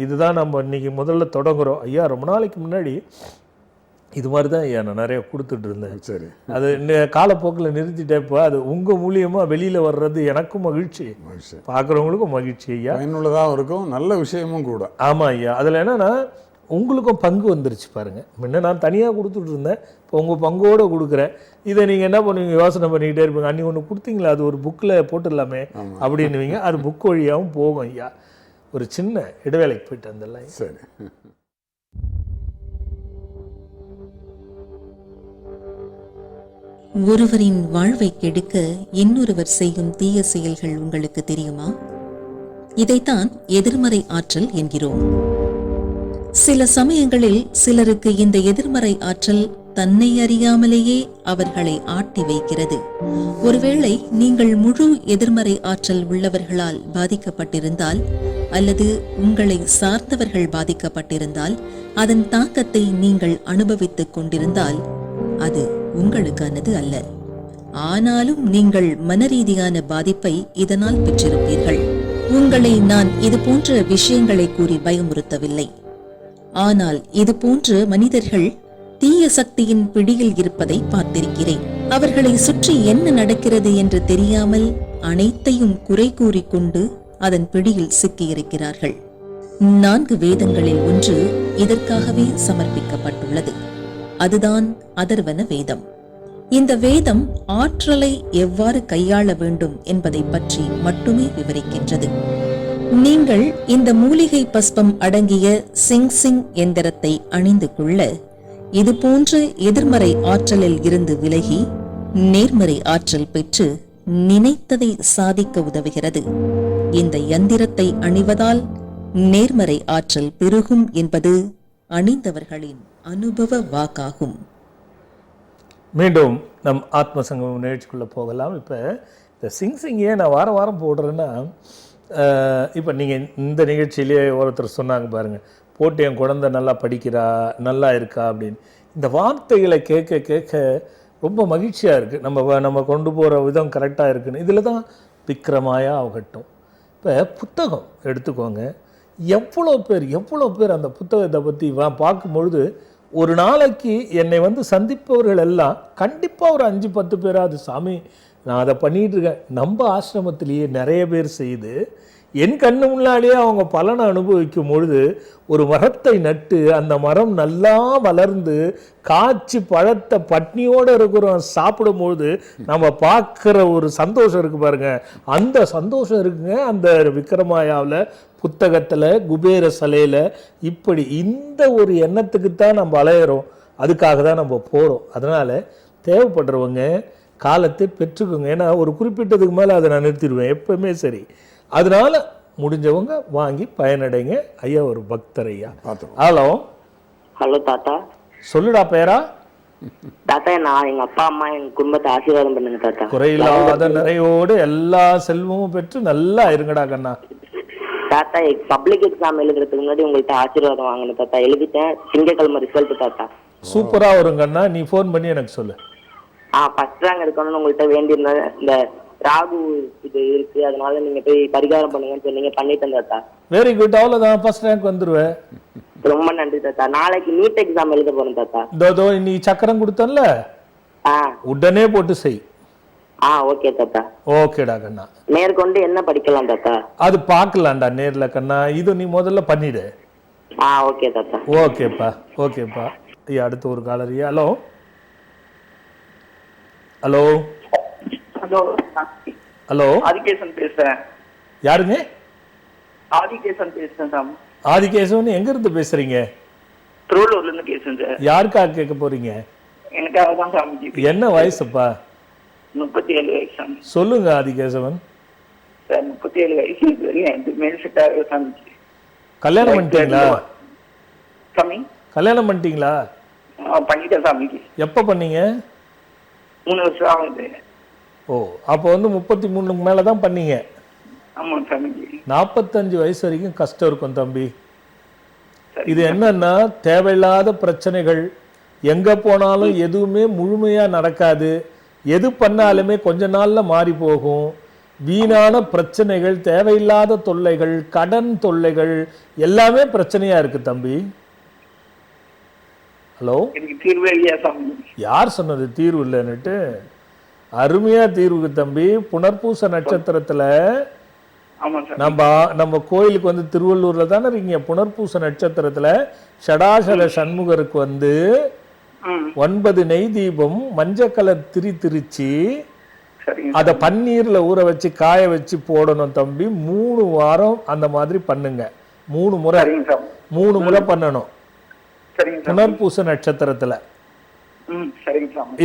இதுதான் நம்ம இன்றைக்கி முதல்ல தொடங்குகிறோம். ஐயா ரொம்ப நாளைக்கு முன்னாடி இது மாதிரி தான் ஐயா நான் நிறைய கொடுத்துட்டு இருந்தேன். சரி, அது காலப்போக்கில் நிறுத்திட்டேப்போ அது உங்கள் மூலியமாக வெளியில் வர்றது எனக்கும் மகிழ்ச்சி, பார்க்குறவங்களுக்கும் மகிழ்ச்சி ஐயா. பயனுள்ளதாக இருக்கும், நல்ல விஷயமும் கூட. ஆமாம் ஐயா. அதில் என்னென்னா உங்களுக்கும் பங்கு வந்துருச்சு பாருங்கள். முன்ன நான் தனியாக கொடுத்துட்டு இருந்தேன், இப்போ உங்கள் பங்கோடு கொடுக்குறேன். இதை நீங்கள் என்ன பண்ணுவீங்க, யோசனை பண்ணிக்கிட்டே இருப்பீங்க. அன்றைக்கி ஒன்று கொடுத்தீங்களா அது ஒரு புக்கில் போட்டுடலாமே அப்படின்னுவீங்க. அது புக் வழியாகவும் போகும் ஐயா. ஒரு சின்ன இடைவேளைக்கு போயிட்டு வந்துடலாம். சரி. ஒருவரின் வாழ்வை கெடுக்க இன்னொருவர் செய்யும் தீய செயல்கள் உங்களுக்கு தெரியுமா? இதைத்தான் எதிர்மறை ஆற்றல் என்கிறோம். சில சமயங்களில் சிலருக்கு இந்த எதிர்மறை ஆற்றல் தன்னை அறியாமலேயே அவர்களை ஆட்டி வைக்கிறது. ஒருவேளை நீங்கள் முழு எதிர்மறை ஆற்றல் உள்ளவர்களால் பாதிக்கப்பட்டிருந்தால் அல்லது உங்களை சார்ந்தவர்கள் பாதிக்கப்பட்டிருந்தால் அதன் தாக்கத்தை நீங்கள் அனுபவித்துக் கொண்டிருந்தால் அது உங்களுக்கானது அல்ல. ஆனாலும் நீங்கள் மனரீதியான பாதிப்பை இதனால் பெற்றிருப்பீர்கள். உங்களை நான் இது போன்ற விஷயங்களை கூறி பயமுறுத்தவில்லை. ஆனால் இது போன்ற மனிதர்கள் தீய சக்தியின் பிடியில் இருப்பதை பார்த்திருக்கிறேன். அவர்களை சுற்றி என்ன நடக்கிறது என்று தெரியாமல் அனைத்தையும் குறை கூறிக்கொண்டு அதன் பிடியில் சிக்கியிருக்கிறார்கள். 4 வேதங்களில் ஒன்று இதற்காகவே சமர்ப்பிக்கப்பட்டுள்ளது. அதுதான் அதர்வன வேதம். இந்த வேதம் ஆற்றலை எவ்வாறு கையாள வேண்டும் என்பதை பற்றி மட்டுமே விவரிக்கின்றது. நீங்கள் இந்த மூலிகை பஸ்பம் அடங்கிய சிங் எந்திரத்தை அணிந்து கொள்ள இது போன்ற எதிர்மறை ஆற்றலில் இருந்து விலகி நேர்மறை ஆற்றல் பெற்று நினைத்ததை சாதிக்க உதவுகிறது. இந்த யந்திரத்தை அணிவதால் நேர்மறை ஆற்றல் பெருகும் என்பது அணிந்தவர்களின் அனுபவ வாக்காகும். மீண்டும் நம் ஆத்ம சங்கம் நிகழ்ச்சிக்குள்ளே போகலாம். இப்போ இந்த சிங்ஸிங்கே நான் வாரம் வாரம் போடுறேன்னா, இப்போ நீங்கள் இந்த நிகழ்ச்சியிலே ஒருத்தர் சொன்னாங்க பாருங்கள், போட்டு என் குழந்தை நல்லா படிக்கிறா, நல்லா இருக்கா அப்படின்னு. இந்த வார்த்தைகளை கேட்க கேட்க ரொம்ப மகிழ்ச்சியாக இருக்குது. நம்ம கொண்டு போகிற விதம் கரெக்டாக இருக்குன்னு. இதில் தான் விக்ரமாயா ஆகட்டும். இப்போ புத்தகம் எடுத்துக்கோங்க, எவ்வளோ பேர் அந்த புத்தகத்தை பற்றி பார்க்கும்பொழுது ஒரு நாளைக்கு என்னை சந்திப்பவர்கள் எல்லாம் கண்டிப்பாக ஒரு 5-10 பேராது, சாமி நான் அதை பண்ணிகிட்டு இருக்கேன். நம்ம ஆசிரமத்திலேயே நிறைய பேர் செய்து என் கண்ணு முன்னாடியே அவங்க பலனை அனுபவிக்கும் பொழுது ஒரு மரத்தை நட்டு அந்த மரம் நல்லா வளர்ந்து காய்ச்சி பழத்தை பட்னியோடு இருக்கிறோம் சாப்பிடும்பொழுது நம்ம பார்க்குற ஒரு சந்தோஷம் இருக்கு பாருங்க, அந்த சந்தோஷம் இருக்குங்க அந்த விக்ரமாயாவில், புத்தகத்தில், குபேர சிலையில். இப்படி இந்த ஒரு எண்ணத்துக்கு தான் நம்ம அலையிறோம், அதுக்காக தான் நம்ம போகிறோம். அதனால் தேவைப்படுறவங்க காலத்தை பெற்றுக்கோங்க. ஏன்னா ஒரு குறிப்பிட்டதுக்கு மேலே அதை நான் நிறுத்திடுவேன் எப்பவுமே சரி. அதனால முடிஞ்சவங்க வாங்கி பயனடைங்க. ஐயா ஒரு பக்தர் ஐயா. ஹலோ ஹலோ தாத்தா. சொல்லுடா பேரா. தாத்தா நான் எங்க அப்பா அம்மா எங்க குடும்பத்தை ஆசீர்வாதம் பண்ணுங்க தாத்தா. குறையில்லாத நிறையோடு எல்லா செல்வமும் பெற்று நல்லா இருங்கடா கண்ணா. தாத்தா பப்ளிக் எக்ஸாம் எழுதுறதுக்கு முன்னாடி உங்கள்கிட்ட ஆசீர்வாதம் வாங்கணும் தாத்தா. எழுதிட்டேன், திங்கட்கிழமை ரிசல்ட் தாத்தா. சூப்பரா வருங்கண்ணா, நீ ஃபோன் பண்ணி எனக்கு சொல்லு. ஃபர்ஸ்ட் ரேங்க் எடுக்கணும்னு உங்கள்கிட்ட வேண்டியிருந்தேன். இந்த ராகு இது இருக்கு, அதனால நீங்க போய் பரிகாரம் பண்ணுங்கன்னு சொன்னீங்க, பண்ணிட்டேன் தாத்தா. வெரி குட், அவ்வளவுதான், ஃபர்ஸ்ட் ரேங்க் வந்துருவேன். ரொம்ப நன்றி தாத்தா. நாளைக்கு நீட் எக்ஸாம் எழுத போறேன் தாத்தா. இதோ நீ சக்கரம் கொடுத்தல உடனே போட்டு செய். ஓகே தாத்தா. ஓகேடா கண்ணா. மேற்கொண்டு என்ன படிக்கலாம் தாத்தா? அது பார்க்கலாம்டா நேர்ல கண்ணா, இது நீ முதல்ல பண்ணிடு. ஓகே தாத்தா. ஓகேப்பா ஓகேப்பா. ஐயா அடுத்து ஒரு காலரியா. Hello hello hello hello Adikesan பேசுறேன். யாருங்க? ஆதிகேசன் பேசுறேன் சாமி. ஆதிகேசவன் எங்க இருந்து பேசுறீங்க? திருவள்ளூர்ல இருந்து பேசுறேன் சார். யாருக்காக கேட்க போறீங்க? எனக்காக தான் சாமி. என்ன வயசுப்பா? 37 வயசு சாமி. சொல்லுங்க ஆதிகேசவன். சார் 37 வயசு எனக்கு மேல் செட் ஆகுது சாமி. கல்யாணம் பண்ணிட்டீங்களா சாமி? கல்யாணம் பண்ணிட்டீங்களா? பண்ணிட்டேன் சாமி. எப்ப பண்ணீங்க? 3 வருஷம் ஆகுது. ஓ, அப்போ 33க்கு மேல தான் பண்ணீங்க. ஆமா சாமி. 45 வயசு வரைக்கும் கஷ்டம் இருக்கும் தம்பி. இது என்னன்னா தேவையில்லாத பிரச்சனைகள், எங்க போனாலும் எதுவுமே முழுமையா நடக்காது, எது பண்ணாலுமே கொஞ்ச நாள்ல மாறி போகும். வீணான பிரச்சனைகள், தேவையில்லாத தொல்லைகள், கடன் தொல்லைகள் எல்லாமே பிரச்சனையா இருக்கு தம்பி. ஹலோ, யார் சொன்னது தீர்வு இல்லைன்னுட்டு? அருமையா தீர்வுக்கு தம்பி. புனர்பூச நட்சத்திரத்துல நம்ம கோயிலுக்கு திருவள்ளூர்ல தானே இருக்கீங்க. புனர்பூச நட்சத்திரத்துல ஷடாசல சண்முகருக்கு 9 நெய் தீபம் மஞ்சள் கலர் திரிச்சு அத பன்னீர்ல ஊற வச்சு காய வச்சு போடணும் தம்பி. 3 வாரம் அந்த மாதிரி பண்ணுங்க. 3 முறை பண்ணணும் புனர்பூச நட்சத்திரத்துல.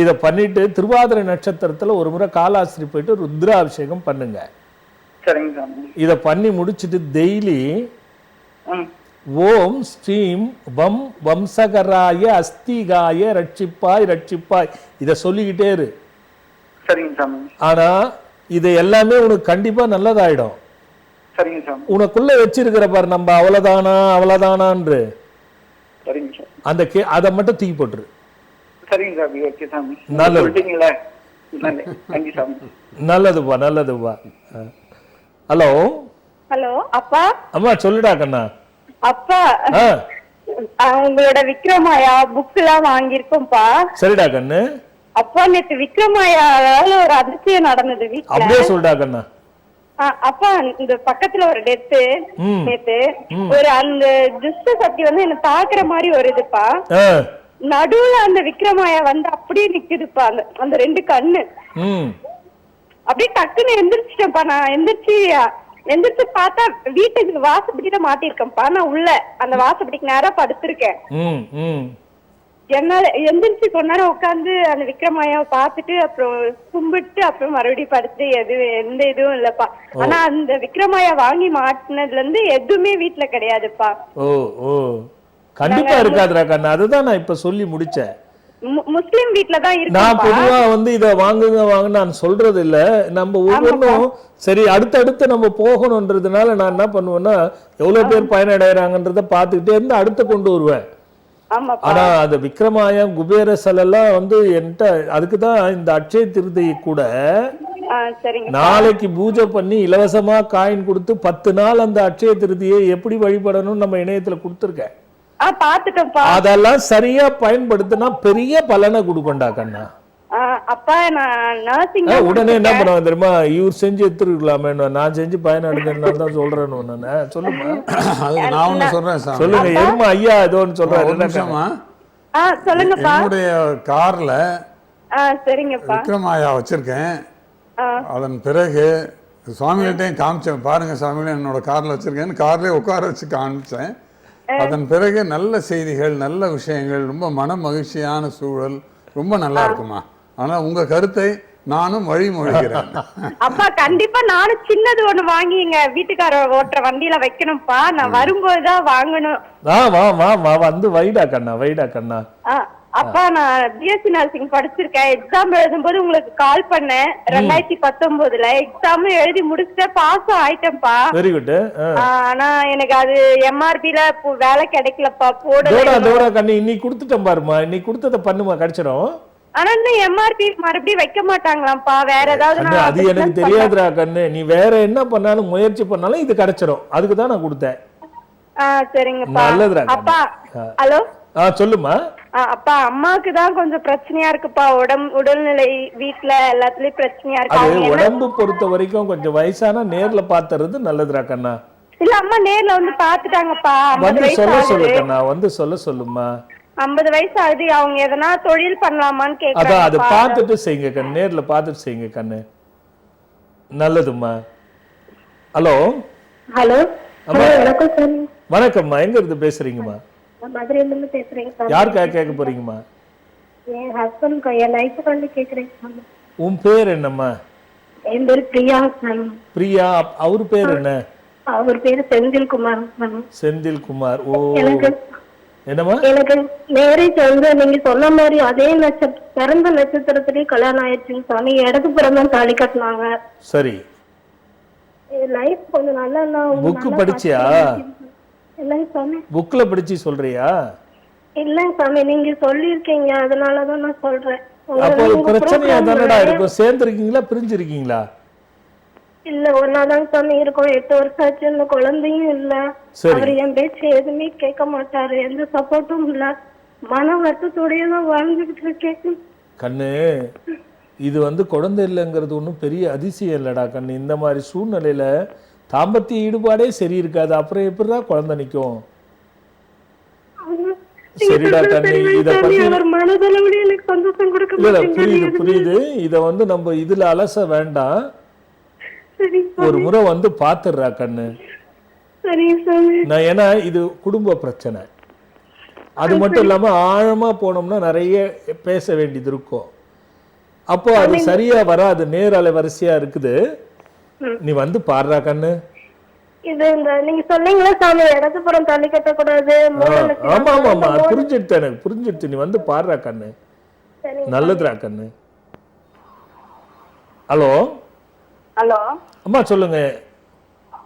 இத பண்ணிட்டு திருவாதிரை நட்சத்திரத்துல ஒரு முறை காலாஸ்திரி போயிட்டு ருத்ராபிஷேகம் பண்ணுங்க. இத பண்ணி முடிச்சிட்டு டெய்லி ஓம் ஸ்ரீம் வம் வம்சகராய அஸ்திகாய ரட்சிப்பாய் ரட்சிப்பாய் இத சொல்லிக்கிட்டே இரு. ஆனா இது எல்லாமே உனக்கு கண்டிப்பா நல்லதாயிடும். உனக்குள்ள வச்சிருக்கிற பாரு நம்ம அவ்வளவுதானா அவ்வளவுதானான்று அந்த அதை மட்டும் தூக்கி போட்டுரு. நல்லதுப்பா நல்லதுப்பா. ஹலோ ஹலோ அப்பா. அம்மா சொல்லுடா கண்ணா. அப்பா உங்களோட விக்ரமாயா புக் எல்லாம் வாங்கியிருக்கோம்பா. சரிடா கண்ணு. அப்பா நேத்து விக்ரமாயால ஒரு அதிர்ச்சியம் நடந்தது வீட்டுல. அப்படியே சொல்லுடா கண்ணா. அப்பா இந்த பக்கத்துல ஒரு டெத்து நேத்து ஒரு அந்த துஷ்ட சக்தி என்ன தாக்குற மாதிரி ஒரு இதுப்பா. நடுவுல அந்த விக்ரமாயா அப்படியே நிக்குதுப்பா. அந்த 2 கண்ணு அப்படியே டக்குன்னு எந்திரிச்சிட்டேன்ப்பா. நான் எந்திரிச்சு பார்த்தா வீட்டுக்கு வாசப்படியில மாட்டிருக்கேன்ப்பா. நான் உள்ள அந்த வாசப்படிக்கு நேரா படுத்திருக்கேன். என்னால எந்திரிச்சு கொஞ்ச நேரம் உட்காந்து அந்த விக்ரமாயாவை பார்த்துட்டு அப்புறம் கும்பிட்டு அப்புறம் மறுபடியும் படுத்து எந்த இதுவும் இல்லப்பா. ஆனா அந்த விக்ரமாயா வாங்கி மாட்டினதுல இருந்து எதுவுமே வீட்டுல கிடையாதுப்பா. ஓ ஓ கண்டிப்பா இருக்காதுடா கண்ணா. அதுதான் நான் இப்ப சொல்லி முடிச்சேன். முஸ்லிம் வீட்ல தான் இருக்கு. நான் பொதுவா இத வாங்குங்க வாங்க நான் சொல்றது இல்ல. நம்ம ஒவ்வொன்றும் சரி அடுத்தடுத்து நம்ம போகணும்ன்றதுனால நான் என்ன பண்ணுவேன்னா எவ்வளவு பேர் பயனடைறாங்கன்றத பாத்துக்கிட்டே இருந்து அடுத்த கொண்டு வருவேன். ஆனா அந்த விக்ரமாயா குபேர சிலைலாம் என்கிட்ட அதுக்குதான் இந்த அட்சய திருதியை கூட நாளைக்கு பூஜை பண்ணி இலவசமா காயின் கொடுத்து 10 நாள் அந்த அட்சய திருதியை எப்படி வழிபடணும் நம்ம இணையத்துல கொடுத்துருக்கேன். பாத்துட்டோம்ப்பா. அதெல்லாம் சரியா பயன்படுத்தினா பெரிய பலனை கொடுக்கண்டா கண்ணா. அப்பா நான் நர்சிங் உடனே என்ன பண்ணுவாங்க தெரியுமா, இவர் செஞ்சு எடுத்துருக்கலாமே, நான் செஞ்சு பயன் அடைஞ்சதுனால தான் சொல்றேன்னு நான் சொல்லுமா. அதுக்கு நான் ஒண்ணு சொல்றேன் சார். சொல்லுங்க எருமா ஐயா ஏதோ ஒன்று சொல்றாரு. சொல்லுங்கப்பா. என்னுடைய கார்ல சரிங்கப்பா விக்ரமாயா வச்சிருக்கேன். அதன் பிறகு சுவாமிகிட்டையும் காமிச்சேன், பாருங்க சுவாமிகள் என்னோட கார்ல வச்சிருக்கேன்னு கார்லயே உட்கார வச்சு காமிச்சேன். அதன் பிறகு நல்ல செய்திகள், நல்ல விஷயங்கள், ரொம்ப மன மகிழ்ச்சியான சூழல், ரொம்ப நல்லா இருக்குமா. ஆனா உங்க கருத்தை நானும் வழிமொழிகிறேன். அப்பா கண்டிப்பா நானும் சின்னது ஒண்ணு வாங்கி எங்க வீட்டுக்காரர் ஓட்டுற வண்டியில வைக்கணும்ப்பா. நான் வரும்போதுதான் வாங்கணும். வந்து வைடா கண்ணா, வைடா கண்ணா. அப்பா நான் பிஎஸ்சி நர்சிங் படிச்சிருக்கேன். எக்ஸாம் எழுதும்போது உங்களுக்கு கால் பண்ணேன் 2019. எக்ஸாம் எழுதி முடிச்சுட்டு பாஸ் ஆயிட்டேன்ப்பா. Very good. ஆனா எனக்கு அது எம்ஆர்பில வேலை கிடைக்கலப்பா. போட கண்ணு இன்னைக்கு கொடுத்துட்டேன் பாருமா, இன்னைக்கு கொடுத்தத பண்ணுமா, கிடைச்சிடும். ஆனா இன்னும் எம்ஆர்பி மறுபடியும் வைக்க மாட்டாங்களாம்ப்பா. வேற ஏதாவது அது எனக்கு தெரியாதுடா கண்ணு. நீ வேற என்ன பண்ணாலும் முயற்சி பண்ணாலும் இது கிடைச்சிடும். அதுக்கு தான் நான் கொடுத்தேன். சரிங்கப்பா. நல்லதுடா. அப்பா ஹலோ சொல்லுமா. அப்பா அம்மாக்கு தான் கொஞ்சம் பிரச்சனையா இருக்குப்பா. உடல்நிலை வீட்டுல எல்லாத்துலயும் பிரச்சனையா இருக்கு. அது உடம்பு பொறுத்த வரைக்கும் கொஞ்சம் வயசானா நேர்ல பாத்துறது நல்லதுடா கண்ணா. இல்ல அம்மா நேர்ல வந்து பாத்துட்டாங்கப்பா. வந்து சொல்ல சொல்லு கண்ணா, வந்து சொல்லுமா. 50 வயசு ஆகுது. அவங்க எதனா தொழில் பண்ணலாமான்னு கேக்குறாங்க. அதான் அது பார்த்துட்டு செய்யுங்க கண்ணு, நேர்ல பார்த்துட்டு செய்யுங்க கண்ணு. நல்லதுமா. ஹலோ ஹலோ வணக்கம் சார். வணக்கம்மா, எங்க இருந்து பேசுறீங்கம்மா? மதுரையில இருந்து பேசுறேன் சார். யாருக்காக கேட்க போறீங்கம்மா? என் ஹஸ்பண்ட் என் லைஃப் வந்து கேக்குறேன் சார். உன் பேர் என்னம்மா? என் பேர் பிரியா சார். பிரியா. அவர் பேர் என்ன? அவர் பேரு செந்தில் குமார். செந்தில் குமார். ஓ என்னம்மா? எனக்கு மேரேஜ் வந்து நீங்க சொன்ன மாதிரி அதே பிறந்த நட்சத்திரத்திலேயே கல்யாணம் ஆயிடுச்சுங்க சாமி. இடது புறம் தாலி கட்டினாங்க. சரி. லைஃப் கொஞ்சம் நல்லா புக் படிச்சியா? இல்லைங்க சாமி. புக்ல படிச்சு சொல்றியா? இல்லைங்க சாமி, நீங்க சொல்லிருக்கீங்க அதனாலதான் நான் சொல்றேன். அப்போ பிரச்சனையா தானடா இருக்கும். சேர்ந்துருக்கீங்களா பிரிஞ்சிருக்கீங்களா? இல்ல ஒன்னாதாங்க சாமி இருக்கும். 8 வருஷம் ஆச்சு. இந்த குழந்தையும் இல்ல. அவர் என் பேச்சு எதுவுமே கேட்க மாட்டாரு. எந்த சப்போர்ட்டும் இல்ல. மன வருத்தத்தோடய தான் வாழ்ந்துகிட்டு இருக்கேன் கண்ணு. இது குழந்தை இல்லைங்கிறது ஒன்றும் பெரிய அதிசயம் இல்லடா கண்ணு. இந்த மாதிரி சூழ்நிலையில தாம்பத்திய ஈடுபாடே சரி இருக்காது, அப்புறம் எப்படிதான் குழந்தை நிக்கும்? சரிடா கண்ணு, இத பத்தி புரியுது. இத நம்ம இதுல அலச வேண்டாம். ஒரு முறை பாத்துடுறா கண்ணு. ஏன்னா இது குடும்ப பிரச்சனை. அது மட்டும் இல்லாம ஆழமா போனோம்னா நிறைய பேச வேண்டியது இருக்கும். அப்போ அது சரியா வராது. நேரலை வரிசையா இருக்குது. நீ பாடுறா கண்ணு. இது நீங்க சொன்னீங்களா சாமி இடதுபுறம் தள்ளி கட்ட கூடாது. ஆமா ஆமா புரிஞ்சிடுச்சு, எனக்கு புரிஞ்சிடுச்சு. நீ பாடுறா கண்ணு. நல்லதுடா கண்ணு. ஹலோ ஹலோ அம்மா சொல்லுங்க.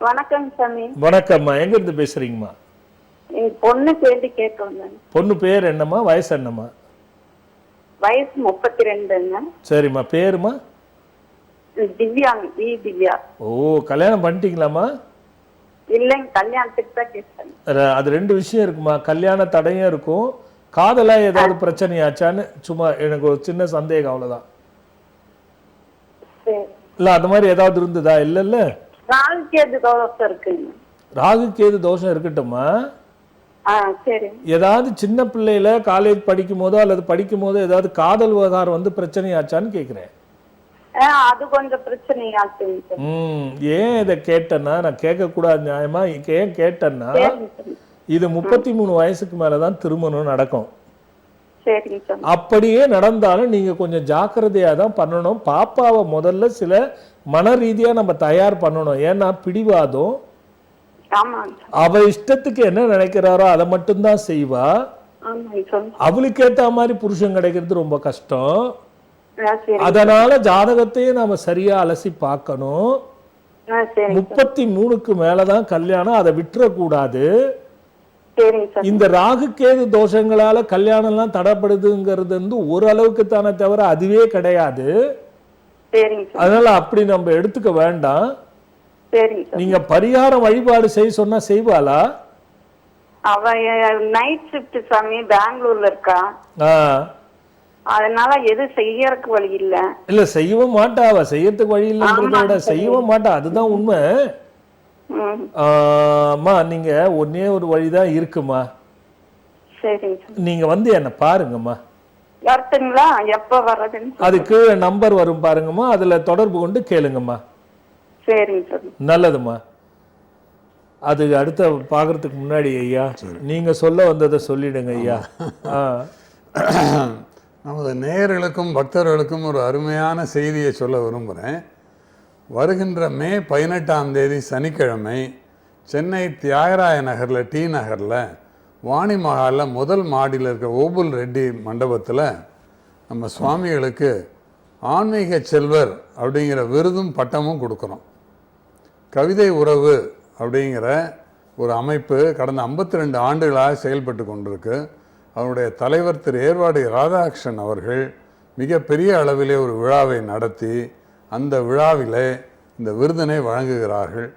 வணக்கம் சாமி. வணக்கம்மா, எங்க இருந்து பேசுறீங்கம்மா? என் பொண்ணு பேரு கேட்க. பொண்ணு பேர் என்னம்மா? வயசு என்னம்மா? வயசு 32ங்க. சரிம்மா. பேருமா? திவ்யா. திவ்யா. ஓ, கல்யாணம் பண்ணிட்டீங்களாம்மா? இல்லைங்க, கல்யாணத்துக்கு தான் கேட்டேன். அது 2 விஷயம் இருக்குமா. கல்யாண தடையும் இருக்கும், காதலா ஏதாவது பிரச்சனையாச்சான்னு சும்மா எனக்கு ஒரு சின்ன சந்தேகம், அவ்வளவுதான். இல்ல அது மாதிரி ஏதாவது இருந்ததா? இல்ல ராகு கேது தோஷம் இருக்குங்க. ராகு கேது தோஷம் இருக்கட்டும்மா. சரி. ஏதாவது சின்ன பிள்ளையில காலேஜ் படிக்கும் போதோ அல்லது படிக்கும் போதோ ஏதாவது காதல் விவகாரம் பிரச்சனையாச்சான்னு கேக்குறேன். அது கொஞ்சம் பிரச்சனையாச்சு. ஏன் இதை கேட்டேன்னா, நான் கேட்க கூடாது நியாயமா. ஏன் கேட்டேன்னா, இது 33 வயசுக்கு மேலதான் திருமணம் நடக்கும். அப்படியே நடந்தாலும் நீங்க கொஞ்சம் ஜாக்கிரதையா தான் பண்ணணும். பாப்பாவை முதல்ல சில மன ரீதியா நம்ம தயார் பண்ணணும். ஏன்னா பிடிவாதம், அவ இஷ்டத்துக்கு என்ன நினைக்கிறாரோ அதை மட்டும்தான் செய்வா. அவளுக்கு ஏத்த மாதிரி புருஷன் கிடைக்கிறது ரொம்ப கஷ்டம். அதனால ஜாதகத்தையும் நாம சரியா அலசி பார்க்கணும். 33க்கு மேலதான் கல்யாணம், அதை விட்டுறக்கூடாது. இந்த ராகு கேது தோஷங்களால கல்யாணம் எல்லாம் தடைப்படுதுங்கிறது ஓரளவுக்கு தானே தவிர அதுவே கிடையாது. அதனால அப்படி நம்ம எடுத்துக்க வேண்டாம். நீங்க பரிகாரம் வழிபாடு செய்ய சொன்னா செய்வாளா? அவ நைட் ஷிஃப்ட் சாமி, பெங்களூர்ல இருக்கா. அதனால எது செய்யறதுக்கு வழி இல்ல. இல்ல செய்யவும் மாட்டா, அவ செய்யறதுக்கு வழி இல்லைன்றத விட செய்யவும் மாட்டா, அதுதான் உண்மை. அம்மா நீங்க ஒன்னே ஒரு வழிதான் இருக்குமா. சரிங்க. நீங்க வந்து என்ன பாருங்கம்மா. வரட்டுங்களா? எப்ப வர்றதுன்னு அதுக்கு நம்பர் வரும் பாருங்கம்மா, அதுல தொடர்பு கொண்டு கேளுங்கம்மா. சரிங்க சார். நல்லதும்மா. அது அடுத்த பாக்குறதுக்கு முன்னாடி ஐயா நீங்க சொல்ல வந்ததை சொல்லிடுங்க ஐயா. நமது நேயர்களுக்கும் பக்தர்களுக்கும் ஒரு அருமையான செய்தியை சொல்ல விரும்புகிறேன். வருகின்ற மே 18ஆம் தேதி சனிக்கிழமை சென்னை தியாகராய நகரில் டி நகரில் வாணி மஹாலில் முதல் மாடியில் இருக்க ஓபுல் ரெட்டி மண்டபத்தில் நம்ம சுவாமிகளுக்கு ஆன்மீக செல்வர் அப்படிங்கிற விருதும் பட்டமும் கொடுக்குறோம். கவிதை உறவு அப்படிங்கிற ஒரு அமைப்பு கடந்த 52 ஆண்டுகளாக செயல்பட்டு கொண்டிருக்கு. அவருடைய தலைவர் திரு ஏர்வாடி ராதாகிருஷ்ணன் அவர்கள் மிகப்பெரிய அளவிலே ஒரு விழாவை நடத்தி அந்த விழாவிலே இந்த விருதினை வழங்குகிறார்கள்.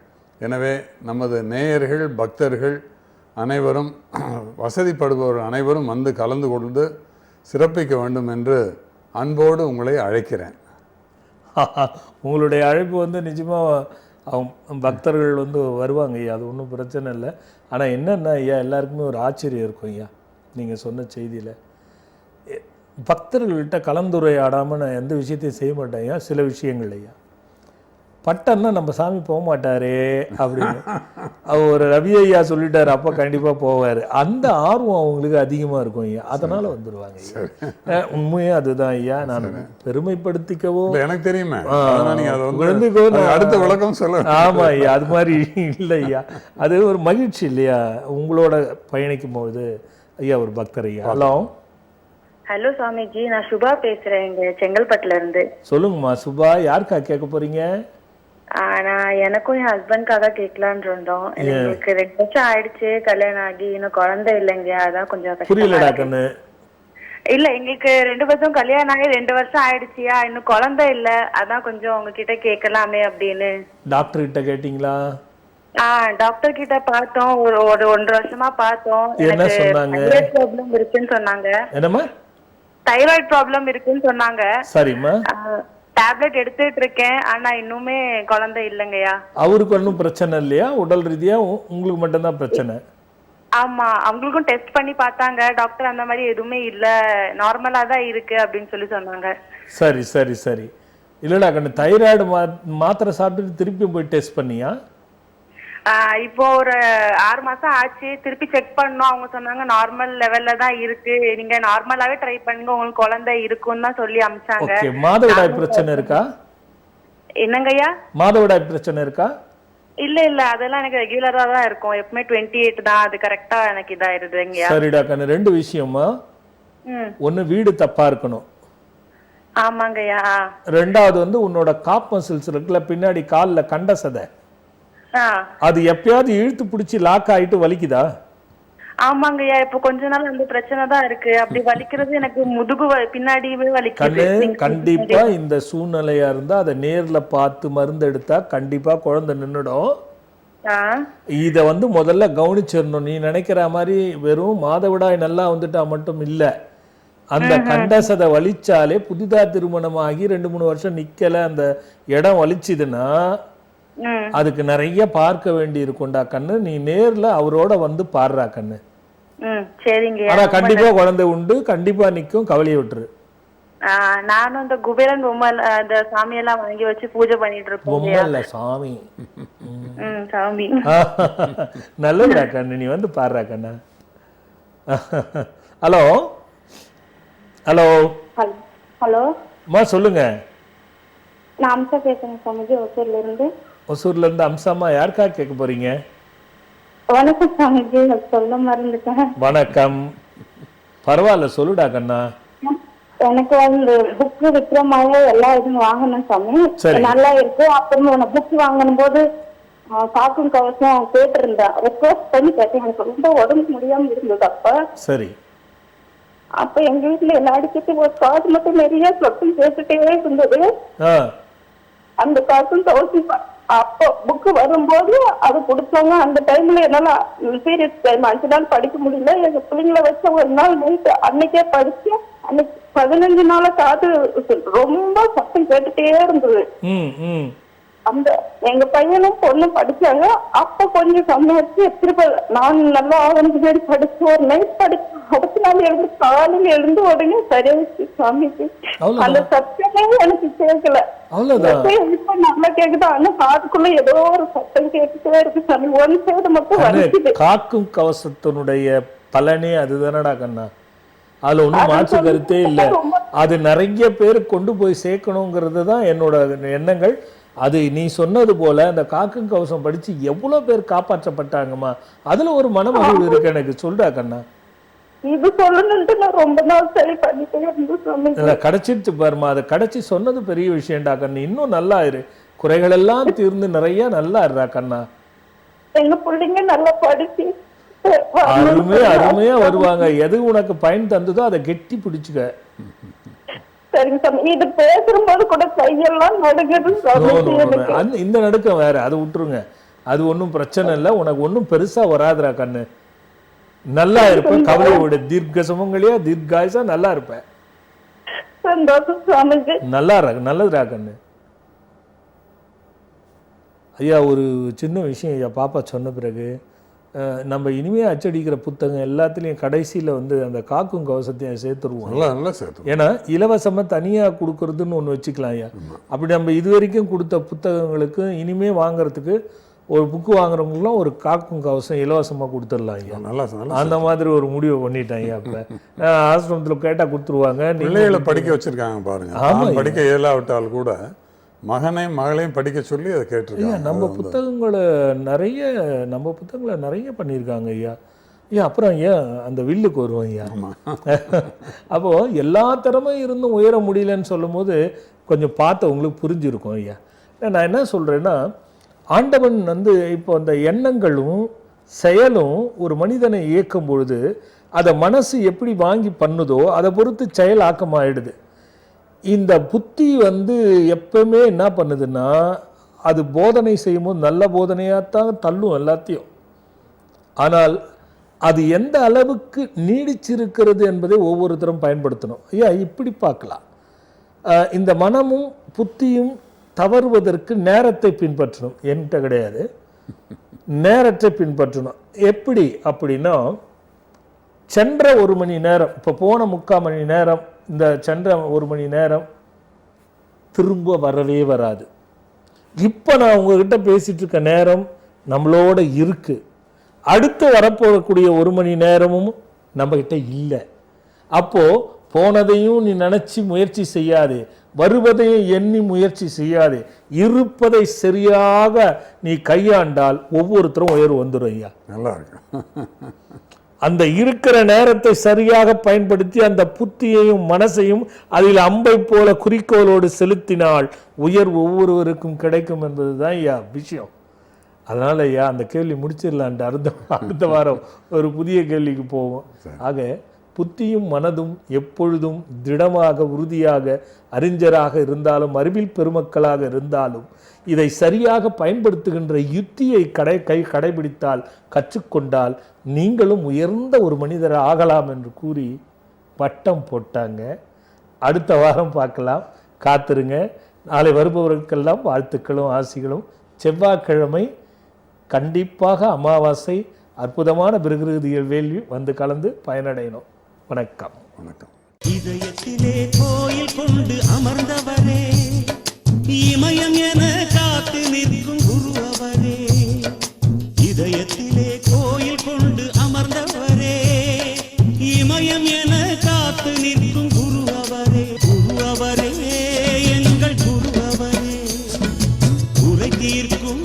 எனவே நமது நேயர்கள் பக்தர்கள் அனைவரும் வசதிப்படுபவர்கள் அனைவரும் வந்து கலந்து கொண்டு சிறப்பிக்க வேண்டும் என்று அன்போடு உங்களை அழைக்கிறேன். உங்களுடைய அழைப்பு வந்து நிஜமாக பக்தர்கள் வந்து வருவாங்க ஐயா, அது ஒன்றும் பிரச்சனை இல்லை. ஆனால் என்னென்னா ஐயா எல்லாருக்குமே ஒரு ஆச்சரியம் இருக்கும் ஐயா நீங்கள் சொன்ன செய்தியில். பக்தர்கள்கிட்ட கலந்துரையாடாமல் நான் எந்த விஷயத்தையும் செய்ய மாட்டேன் ஐயா. சில விஷயங்கள் ஐயா பட்டம்னா நம்ம சாமி போக மாட்டாரே அப்படின்னு ஒரு ரவி ஐயா சொல்லிட்டாரு, அப்போ கண்டிப்பாக போவார். அந்த ஆர்வம் அவங்களுக்கு அதிகமாக இருக்கும் ஐயா, அதனால் வந்துடுவாங்க ஐயா. உண்மையே அதுதான் ஐயா. நான் பெருமைப்படுத்திக்கவோ எனக்கு தெரியுமே அடுத்த விளக்கம் சொல்ல. ஆமாம் ஐயா, அது மாதிரி இல்லை ஐயா, அது ஒரு மகிழ்ச்சி இல்லையா உங்களோட பயணிக்கும் போது ஐயா. ஒரு பக்தர் ஐயா. ஹலோ ஹலோ சுவாமிஜி, நான் சுபா பேசுறேன் இங்க செங்கல்பட்டுல இருந்து. சொல்லுங்கம்மா சுபா, யாருக்கா கேட்க போறீங்க? நான் எனக்கும் என் ஹஸ்பண்ட்காக கேட்கலான்னு இருந்தோம். எனக்கு 2 வருஷம் ஆயிடுச்சு கல்யாணம் ஆகி, இன்னும் குழந்தை இல்லைங்க. அதான் கொஞ்சம் புரியலடா கண்ணு. இல்ல எங்களுக்கு 2 வருஷம் கல்யாணம் ஆகி 2 வருஷம் ஆயிடுச்சியா, இன்னும் குழந்தை இல்ல. அதான் கொஞ்சம் உங்ககிட்ட கேட்கலாமே அப்படின்னு. டாக்டர் கிட்ட கேட்டீங்களா? டாக்டர் கிட்ட பார்த்தோம், ஒரு 1.5 வருஷமா பார்த்தோம். என்ன சொன்னாங்க? தைராய்டு ப்ராப்ளம் இருக்குன்னு சொன்னாங்க. என்னம்மா? தைராய்டு ப்ராப்ளம் இருக்குன்னு சொன்னாங்க. சரிம்மா. டேப்லெட் எடுத்துட்டு இருக்கேன், ஆனா இன்னுமே குழந்தை இல்லைங்கய்யா. அவருக்கு ஒன்றும் பிரச்சனை இல்லையா? உடல் ரீதியா உங்களுக்கு மட்டும்தான் பிரச்சனை? ஆமா, அவங்களுக்கும் டெஸ்ட் பண்ணி பார்த்தாங்க டாக்டர், அந்த மாதிரி எதுவுமே இல்ல, நார்மலா தான் இருக்கு அப்படின்னு சொல்லி சொன்னாங்க. சரி சரி சரி. இல்லடா கண்ணு, தைராய்டு மாத்திரை சாப்பிட்டுட்டு திருப்பி போய் டெஸ்ட் பண்ணியா? இப்போ ஒரு 6 மாசம் ஆச்சு, திருப்பி செக் பண்ணோம். அவங்க சொன்னாங்க நார்மல் லெவல்ல தான் இருக்கு, நீங்க நார்மலாவே ட்ரை பண்ணுங்க, உங்களுக்கு குழந்தை இருக்குன்னு தான் சொல்லி அனுப்பிச்சாங்க. ஓகே. மாதவிடாய் பிரச்சனை இருக்கா? என்னங்கய்யா? மாதவிடாய் பிரச்சனை இருக்கா? இல்ல இல்ல, அதெல்லாம் எனக்கு ரெகுலரா தான் இருக்கும். எப்பவுமே 28 தான், அது கரெக்டா எனக்கு இதாயிருதுங்கய்யா. சரிடா கண்ணு, 2 விஷயமா. ஒன்னு வீடு தப்பா இருக்கணும். ஆமாங்கய்யா. ரெண்டாவது வந்து உன்னோட காப் மசில்ஸ் இருக்குல்ல பின்னாடி கால்ல கண்ட சதை, அது எப்பயாவது இழுத்து பிடிச்சி லாக் ஆயிட்டு வலிக்குதா? ஆமாங்கய்யா, இப்ப கொஞ்ச நாள் அந்த பிரச்சனை தான் இருக்கு. அப்படி வலிக்கிறது எனக்கு முதுகு பின்னாடியே வலிக்குது. கண்டிப்பா இந்த சூழ்நிலையா இருந்தா அதை நேர்ல பார்த்து மருந்து எடுத்தா கண்டிப்பா குழந்தை நின்னுடும். இத வந்து முதல்ல கவனிச்சிடணும். நீ நினைக்கிற மாதிரி வெறும் மாதவிடாய் நல்லா வந்துட்டா மட்டும் இல்ல, அந்த கண்டசதை வலிச்சாலே புதிதா திருமணமாகி 2-3 வருஷம் நிக்கல, அந்த இடம் வலிச்சுதுன்னா அதுக்கு நிறைய பார்க்க வேண்டி இருக்கும்டா கண்ணு. நீ நேர்ல அவரோட வந்து பாடுறா கண்ணு. சரிங்க. ஆனா கண்டிப்பா குழந்தை உண்டு, கண்டிப்பா நிக்கும், கவலையை விட்டுரு. நானும் இந்த குபேரன் பொம்மை அந்த சாமி எல்லாம் வாங்கி வச்சு பூஜை பண்ணிட்டு இருக்கோம். பொம்மை இல்ல சாமி. சாமி. நல்லதுடா கண்ணு, நீ வந்து பாடுறா கண்ணா. ஹலோ ஹலோ ஹலோ அம்மா சொல்லுங்க. நான் அம்சா பேசுறேன் சாமிஜி, ஒசூர்ல இருந்து. ஒசூர்ல இருந்து அம்சாமா, யாருக்கா கேட்க போறீங்க? வணக்கம் சாமிஜி, சொல்ல மறந்துட்டேன். வணக்கம். பரவாயில்ல சொல்லுடா கண்ணா. எனக்கு வந்து புக் விக்ரமாக எல்லா இதுவும் வாங்கணும் சாமி, நல்லா இருக்கு. அப்புறம் புக் வாங்கணும் போது காக்கும் கவசம் கேட்டிருந்தேன், ரெக்வஸ்ட் பண்ணி கேட்டேன். எனக்கு ரொம்ப உடம்பு முடியாம இருந்தது அப்ப. சரி. அப்ப எங்க வீட்டுல எல்லா அடிக்கிட்டு ஒரு காசு மட்டும் நிறைய சொட்டும் கேட்டுட்டே இருந்தது. அந்த காசும் தோசி அப்போ புக்கு வரும்போது அது கொடுத்தாங்க. அந்த டைம்ல என்னால பீரியட்ஸ் டைம் 5 நாள் படிக்க முடியல. எங்க பிள்ளைங்களை வச்ச ஒரு நாள் நைட்டு அன்னைக்கே படிச்சு அன்னைக்கு 15 நாளா காது ரொம்ப சத்தம் கேட்டுட்டே இருந்தது. அந்த எங்க பையனும் பொண்ணும் படிச்சாங்க. அப்ப கொஞ்சம் கம்மியாச்சு. திருப்ப நான் நல்லா ஆரஞ்சு பேர் படிச்சு ஒரு நைட் படிச்சு அடுத்த நாள் எழுந்து காலையில் எழுந்து உடனே சரியாச்சு சாமிக்கு. அந்த சத்தமே எனக்கு கேட்கல. இப்ப நல்லா கேக்குது. ஆனா காதுக்குள்ள ஏதோ ஒரு சத்தம் கேட்டுட்டே இருக்கு சாமி. ஒன் சைடு மட்டும் வலிக்குது. காக்கும் கவசத்தினுடைய பலனே அதுதானடா கண்ணா. அதுல ஒன்றும் மாற்று கருத்தே இல்லை. அது நிறைய பேர் கொண்டு போய் சேர்க்கணுங்கிறது தான் என்னோட எண்ணங்கள். அது நீ சொன்னது போல அந்த காக்கும் கவசம் படிச்சு எவ்வளவு பேர் காப்பாற்றப்பட்டாங்கம்மா. அதுல ஒரு மனமகிழ்வு இருக்கு எனக்கு. சொல்றா கண்ணா. இது சொல்லணும்ட்டு நான் ரொம்ப நாள் சரி பண்ணிட்டே இருந்தேன். கிடைச்சிட்டு பாருமா. அதை கிடைச்சி சொன்னது பெரிய விஷயம்டா கண்ணு. இன்னும் நல்லா இரு. குறைகள் எல்லாம் தீர்ந்து நிறைய நல்லா இருடா கண்ணா. எங்க பிள்ளைங்க நல்லா படிச்சு அருமையா வருவாங்க. எது உனக்கு பயன் தந்ததோ அதை கெட்டி பிடிச்சுக்க. சரிங்க சாமி. இது பேசும்போது கூட கையெல்லாம் நடுங்குது. இந்த நடுக்கம் வேற, அதை விட்டுருங்க. அது ஒன்றும் பிரச்சனை இல்லை. உனக்கு ஒன்றும் பெருசா வராதுரா கண்ணு. நல்லா இருப்ப. கவலையோட தீர்க்க சுமங்கலியா தீர்காயுசா நல்லா இருப்ப. நல்லதுரா கண்ணு. ஐயா ஒரு சின்ன விஷயம் ஐயா பாப்பா சொன்ன பிறகு நம்ம இனிமே அச்சடிக்கிற புத்தகம் எல்லாத்துலேயும் கடைசியில் அந்த காக்கும் கவசத்தையும் சேர்த்துருவோம். ஏன்னா இலவசமாக தனியாக கொடுக்கறதுன்னு ஒன்று வச்சுக்கலாம் ஐயா. அப்படி நம்ம இது வரைக்கும் கொடுத்த புத்தகங்களுக்கு இனிமே வாங்குறதுக்கு ஒரு புக்கு வாங்குறவங்களுக்குலாம் ஒரு காக்கும் கவசம் இலவசமாக கொடுத்துடலாம் ஐயா. அந்த மாதிரி ஒரு முடிவை பண்ணிட்டேன் ஐயா. இப்போ ஆசிரமத்தில் கேட்டால் கொடுத்துருவாங்க. பிள்ளைகளை படிக்க வச்சுருக்காங்க பாருங்க. ஆமாம், படிக்க இயலாவிட்டால் கூட மகனையும் மகளையும் படிக்க சொல்லி அதை கேட்டிருக்காங்க. நம்ம புத்தகங்களை நிறைய பண்ணியிருக்காங்க ஐயா. ஐயா அப்புறம் ஐயா அந்த வில்லுக்கு வருவோம் ஐயா. அப்போது எல்லா திறமையும் இருந்தும் உயர முடியலன்னு சொல்லும் போது கொஞ்சம் பார்த்து உங்களுக்கு புரிஞ்சிருக்கும் ஐயா. நான் என்ன சொல்கிறேன்னா, ஆண்டவன் இப்போ அந்த எண்ணங்களும் செயலும் ஒரு மனிதனை இயக்கும் பொழுது அதை மனசு எப்படி வாங்கி பண்ணுதோ அதை பொறுத்து செயல் ஆக்கமாயிடுது. இந்த புத்தி எப்பவுமே என்ன பண்ணுதுன்னா, அது போதனை செய்யும்போது நல்ல போதனையாகத்தான் தள்ளும் எல்லாத்தையும். ஆனால் அது எந்த அளவுக்கு நீடிச்சிருக்கிறது என்பதை ஒவ்வொருத்தரும் பயன்படுத்தணும் ஐயா. இப்படி பார்க்கலாம். இந்த மனமும் புத்தியும் தவறுவதற்கு நேரத்தை பின்பற்றணும். என்கிட்ட கிடையாது, நேரத்தை பின்பற்றணும். எப்படி அப்படின்னா, சென்ற 1 மணி நேரம், இப்போ போன 3/4 மணி நேரம், இந்த சென்ற 1 மணி நேரம் திரும்ப வரவே வராது. இப்போ நான் உங்ககிட்ட பேசிட்டு இருக்க நேரம் நம்மளோட இருக்கு. அடுத்து வரப்போகக்கூடிய 1 மணி நேரமும் நம்மகிட்ட இல்லை. அப்போ போனதையும் நீ நினைச்சு முயற்சி செய்யாதே, வருவதையும் எண்ணி முயற்சி செய்யாதே. இருப்பதை சரியாக நீ கையாண்டால் ஒவ்வொருத்தரும் உயர்வு வந்துடும் ஐயா. நல்லா இருக்கு. அந்த இருக்கிற நேரத்தை சரியாக பயன்படுத்தி அந்த புத்தியையும் மனசையும் அதில் அம்பை போல குறிக்கோளோடு செலுத்தினால் உயர்வு ஒவ்வொருவருக்கும் கிடைக்கும் என்பதுதான் ஐயா விஷயம். அதனால ஐயா அந்த கேள்வி முடிச்சிடலான்ட்டு அடுத்த வாரம் ஒரு புதிய கேள்விக்கு போவோம். ஆக புத்தியும் மனதும் எப்பொழுதும் திடமாக உறுதியாக அறிஞராக இருந்தாலும் அறிவில் பெருமக்களாக இருந்தாலும் இதை சரியாக பயன்படுத்துகின்ற யுத்தியை கடைபிடித்தால் கற்றுக்கொண்டால் நீங்களும் உயர்ந்த ஒரு மனிதர் ஆகலாம் என்று கூறி பட்டம் போட்டாங்க. அடுத்த வாரம் பார்க்கலாம், காத்திருங்க. நாளை வருபவர்களுக்கெல்லாம் வாழ்த்துக்களும் ஆசிகளும். செவ்வாய்க்கிழமை கண்டிப்பாக அமாவாசை, அற்புதமான பிருகிருதியல் வேள்வி கலந்து பயனடையணும். வணக்கம். வணக்கம். இதயத்திலே கோயில் கொண்டு அமர்ந்தவரே, இமயம் என காத்து நிற்கும் குரு அவரே. இதயத்திலே கோயில் கொண்டு அமர்ந்தவரே, இமயம் என காத்து நிற்கும் குரு அவரே. குரு அவரே, எங்கள் குரு அவரே, குறை தீர்க்கும்